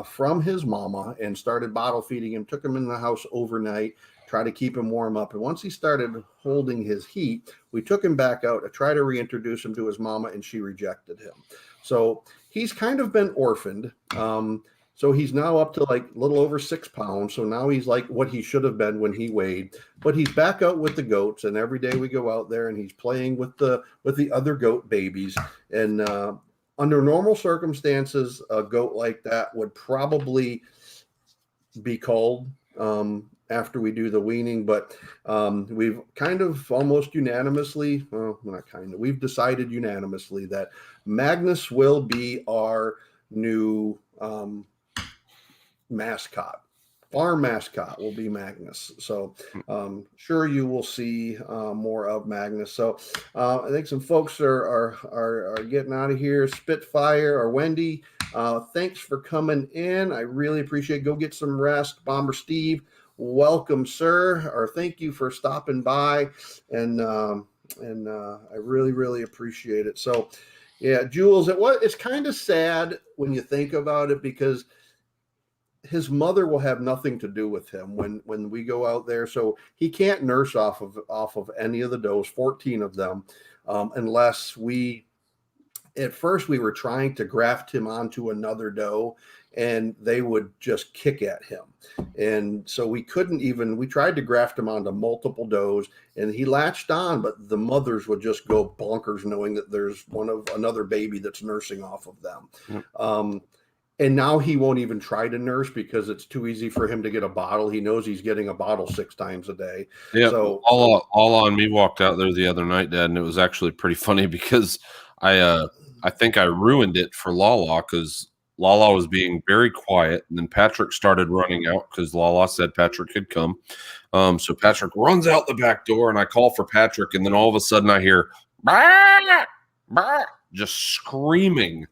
from his mama and started bottle feeding him, took him in the house overnight, try to keep him warm up. And once he started holding his heat, we took him back out to try to reintroduce him to his mama, and she rejected him. So he's kind of been orphaned. So he's now up to like a little over 6 pounds. So now he's like what he should have been when he weighed, but he's back out with the goats. And every day we go out there and he's playing with the other goat babies. And under normal circumstances, a goat like that would probably be culled after we do the weaning, but we've kind of almost unanimously, well, not kind of, we've decided unanimously that Magnus will be our new mascot. Farm mascot will be Magnus. So sure you will see more of Magnus. So I think some folks are getting out of here. Spitfire or Wendy, thanks for coming in. I really appreciate it. Go get some rest. Bomber Steve, welcome, sir, or thank you for stopping by. And I really, really appreciate it. So yeah, Jules, it's kind of sad when you think about it, because his mother will have nothing to do with him when we go out there. So he can't nurse off of any of the does, 14 of them, unless at first we were trying to graft him onto another doe and they would just kick at him. And so we tried to graft him onto multiple does and he latched on, but the mothers would just go bonkers knowing that there's another baby that's nursing off of them. Yep. And now he won't even try to nurse because it's too easy for him to get a bottle. He knows he's getting a bottle 6 times a day. Yeah. So all on me walked out there the other night, Dad, and it was actually pretty funny because I think I ruined it for LaLa because LaLa was being very quiet, and then Patrick started running out because LaLa said Patrick had come. So Patrick runs out the back door, and I call for Patrick, and then all of a sudden I hear bah, bah, just screaming,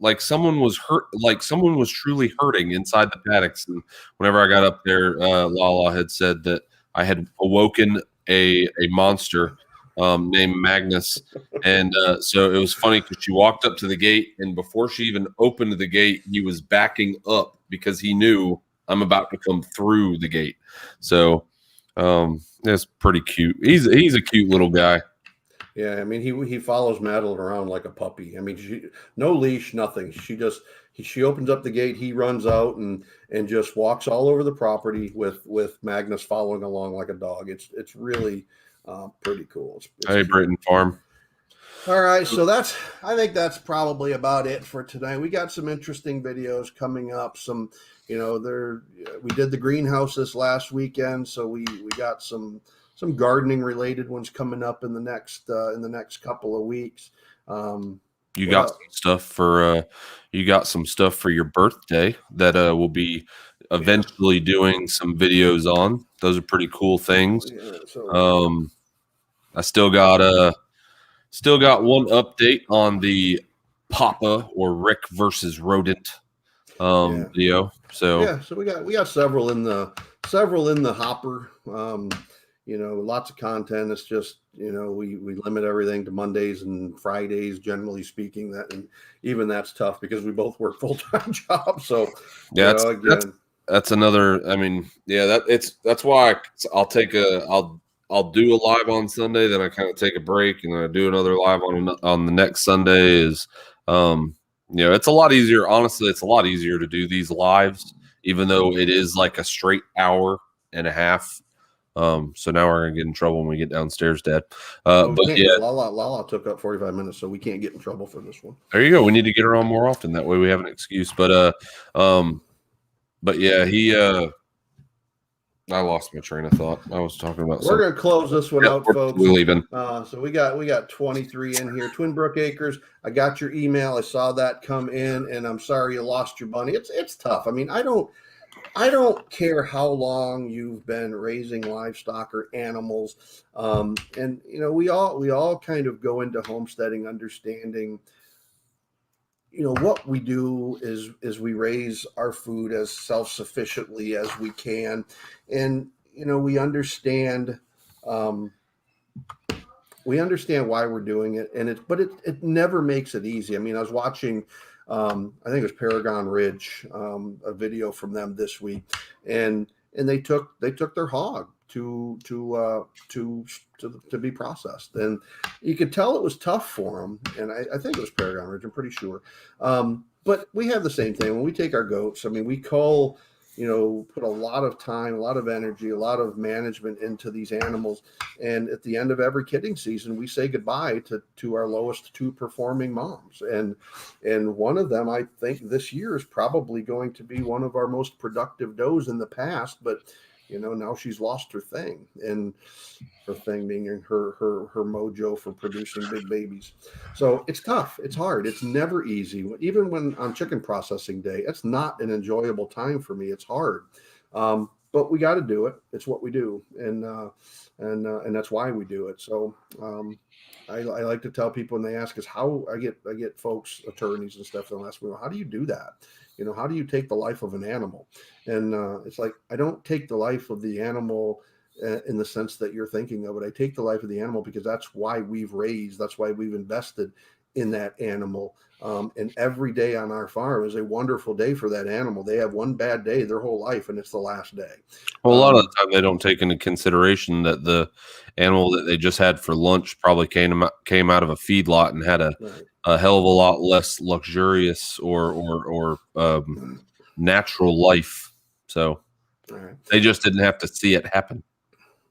like someone was hurt, like someone was truly hurting inside the paddocks. And whenever I got up there, LaLa had said that I had awoken a monster named Magnus. And so it was funny because she walked up to the gate, and before she even opened the gate, he was backing up because he knew I'm about to come through the gate. So it's pretty cute. He's a cute little guy. Yeah, I mean, he follows Madeline around like a puppy. I mean, no leash, nothing. She opens up the gate, he runs out and just walks all over the property with Magnus following along like a dog. It's really pretty cool. It's hey, Britton Farm. All right, so I think that's probably about it for today. We got some interesting videos coming up. Some, we did the greenhouse this last weekend, so we got some gardening related ones coming up in the next couple of weeks. You got some stuff for your birthday that we'll be eventually doing some videos on. Those are pretty cool things. Yeah, so, I still got one update on the Papa or Rick versus Rodent video. So so we got several in the hopper. Lots of content. It's just, we limit everything to Mondays and Fridays, generally speaking. And even that's tough because we both work full-time jobs. So yeah, that's another. I mean, yeah, that's why I'll do a live on Sunday, then I kind of take a break, and then I do another live on the next Sunday. It's a lot easier. Honestly, it's a lot easier to do these lives, even though it is like a straight hour and a half. So now we're gonna get in trouble when we get downstairs, Dad. But yeah, LaLa took up 45 minutes, so we can't get in trouble for this one. There you go. We need to get her on more often. That way we have an excuse. But yeah, I lost my train of thought. I was talking about. We're gonna close this one out, folks. We're leaving. So we got 23 in here. Twin Brook Acres. I got your email. I saw that come in, and I'm sorry you lost your bunny. It's tough. I mean, I don't care how long you've been raising livestock or animals. And we all kind of go into homesteading understanding, what we do is we raise our food as self-sufficiently as we can. And, we understand why we're doing it. But it never makes it easy. I mean, I was watching, I think it was Paragon Ridge, a video from them this week, and they took their hog to be processed, and you could tell it was tough for them. And I think it was Paragon Ridge, I'm pretty sure. But we have the same thing when we take our goats. I mean, we cull put a lot of time, a lot of energy, a lot of management into these animals. And at the end of every kidding season, we say goodbye to our lowest 2 performing moms. And one of them, I think this year is probably going to be one of our most productive does in the past, but now she's lost her thing, and her thing being her mojo for producing big babies. So it's tough. It's hard. It's never easy. Even when on chicken processing day, it's not an enjoyable time for me. It's hard. But we got to do it. It's what we do. And that's why we do it. So, I like to tell people when they ask us how I get folks, attorneys and stuff, they'll ask me, well, how do you do that? How do you take the life of an animal? And it's like, I don't take the life of the animal in the sense that you're thinking of it. I take the life of the animal because that's why we've invested in that animal. And every day on our farm is a wonderful day for that animal. They have one bad day their whole life, and it's the last day. Well, a lot of the time they don't take into consideration that the animal that they just had for lunch probably came out of a feedlot and had a hell of a lot less luxurious or natural life. So they just didn't have to see it happen.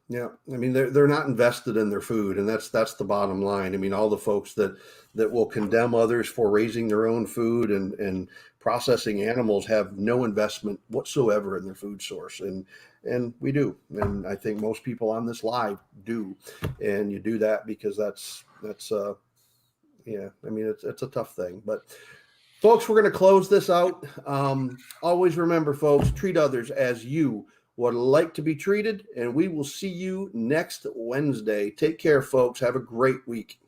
Yeah, I mean they're not invested in their food, and that's the bottom line. I mean, all the folks that will condemn others for raising their own food and processing animals have no investment whatsoever in their food source, and we do, and I think most people on this live do, and you do that because that's yeah. I mean it's a tough thing, but. Folks, we're going to close this out. Always remember, folks, treat others as you would like to be treated, and we will see you next Wednesday. Take care, folks. Have a great week.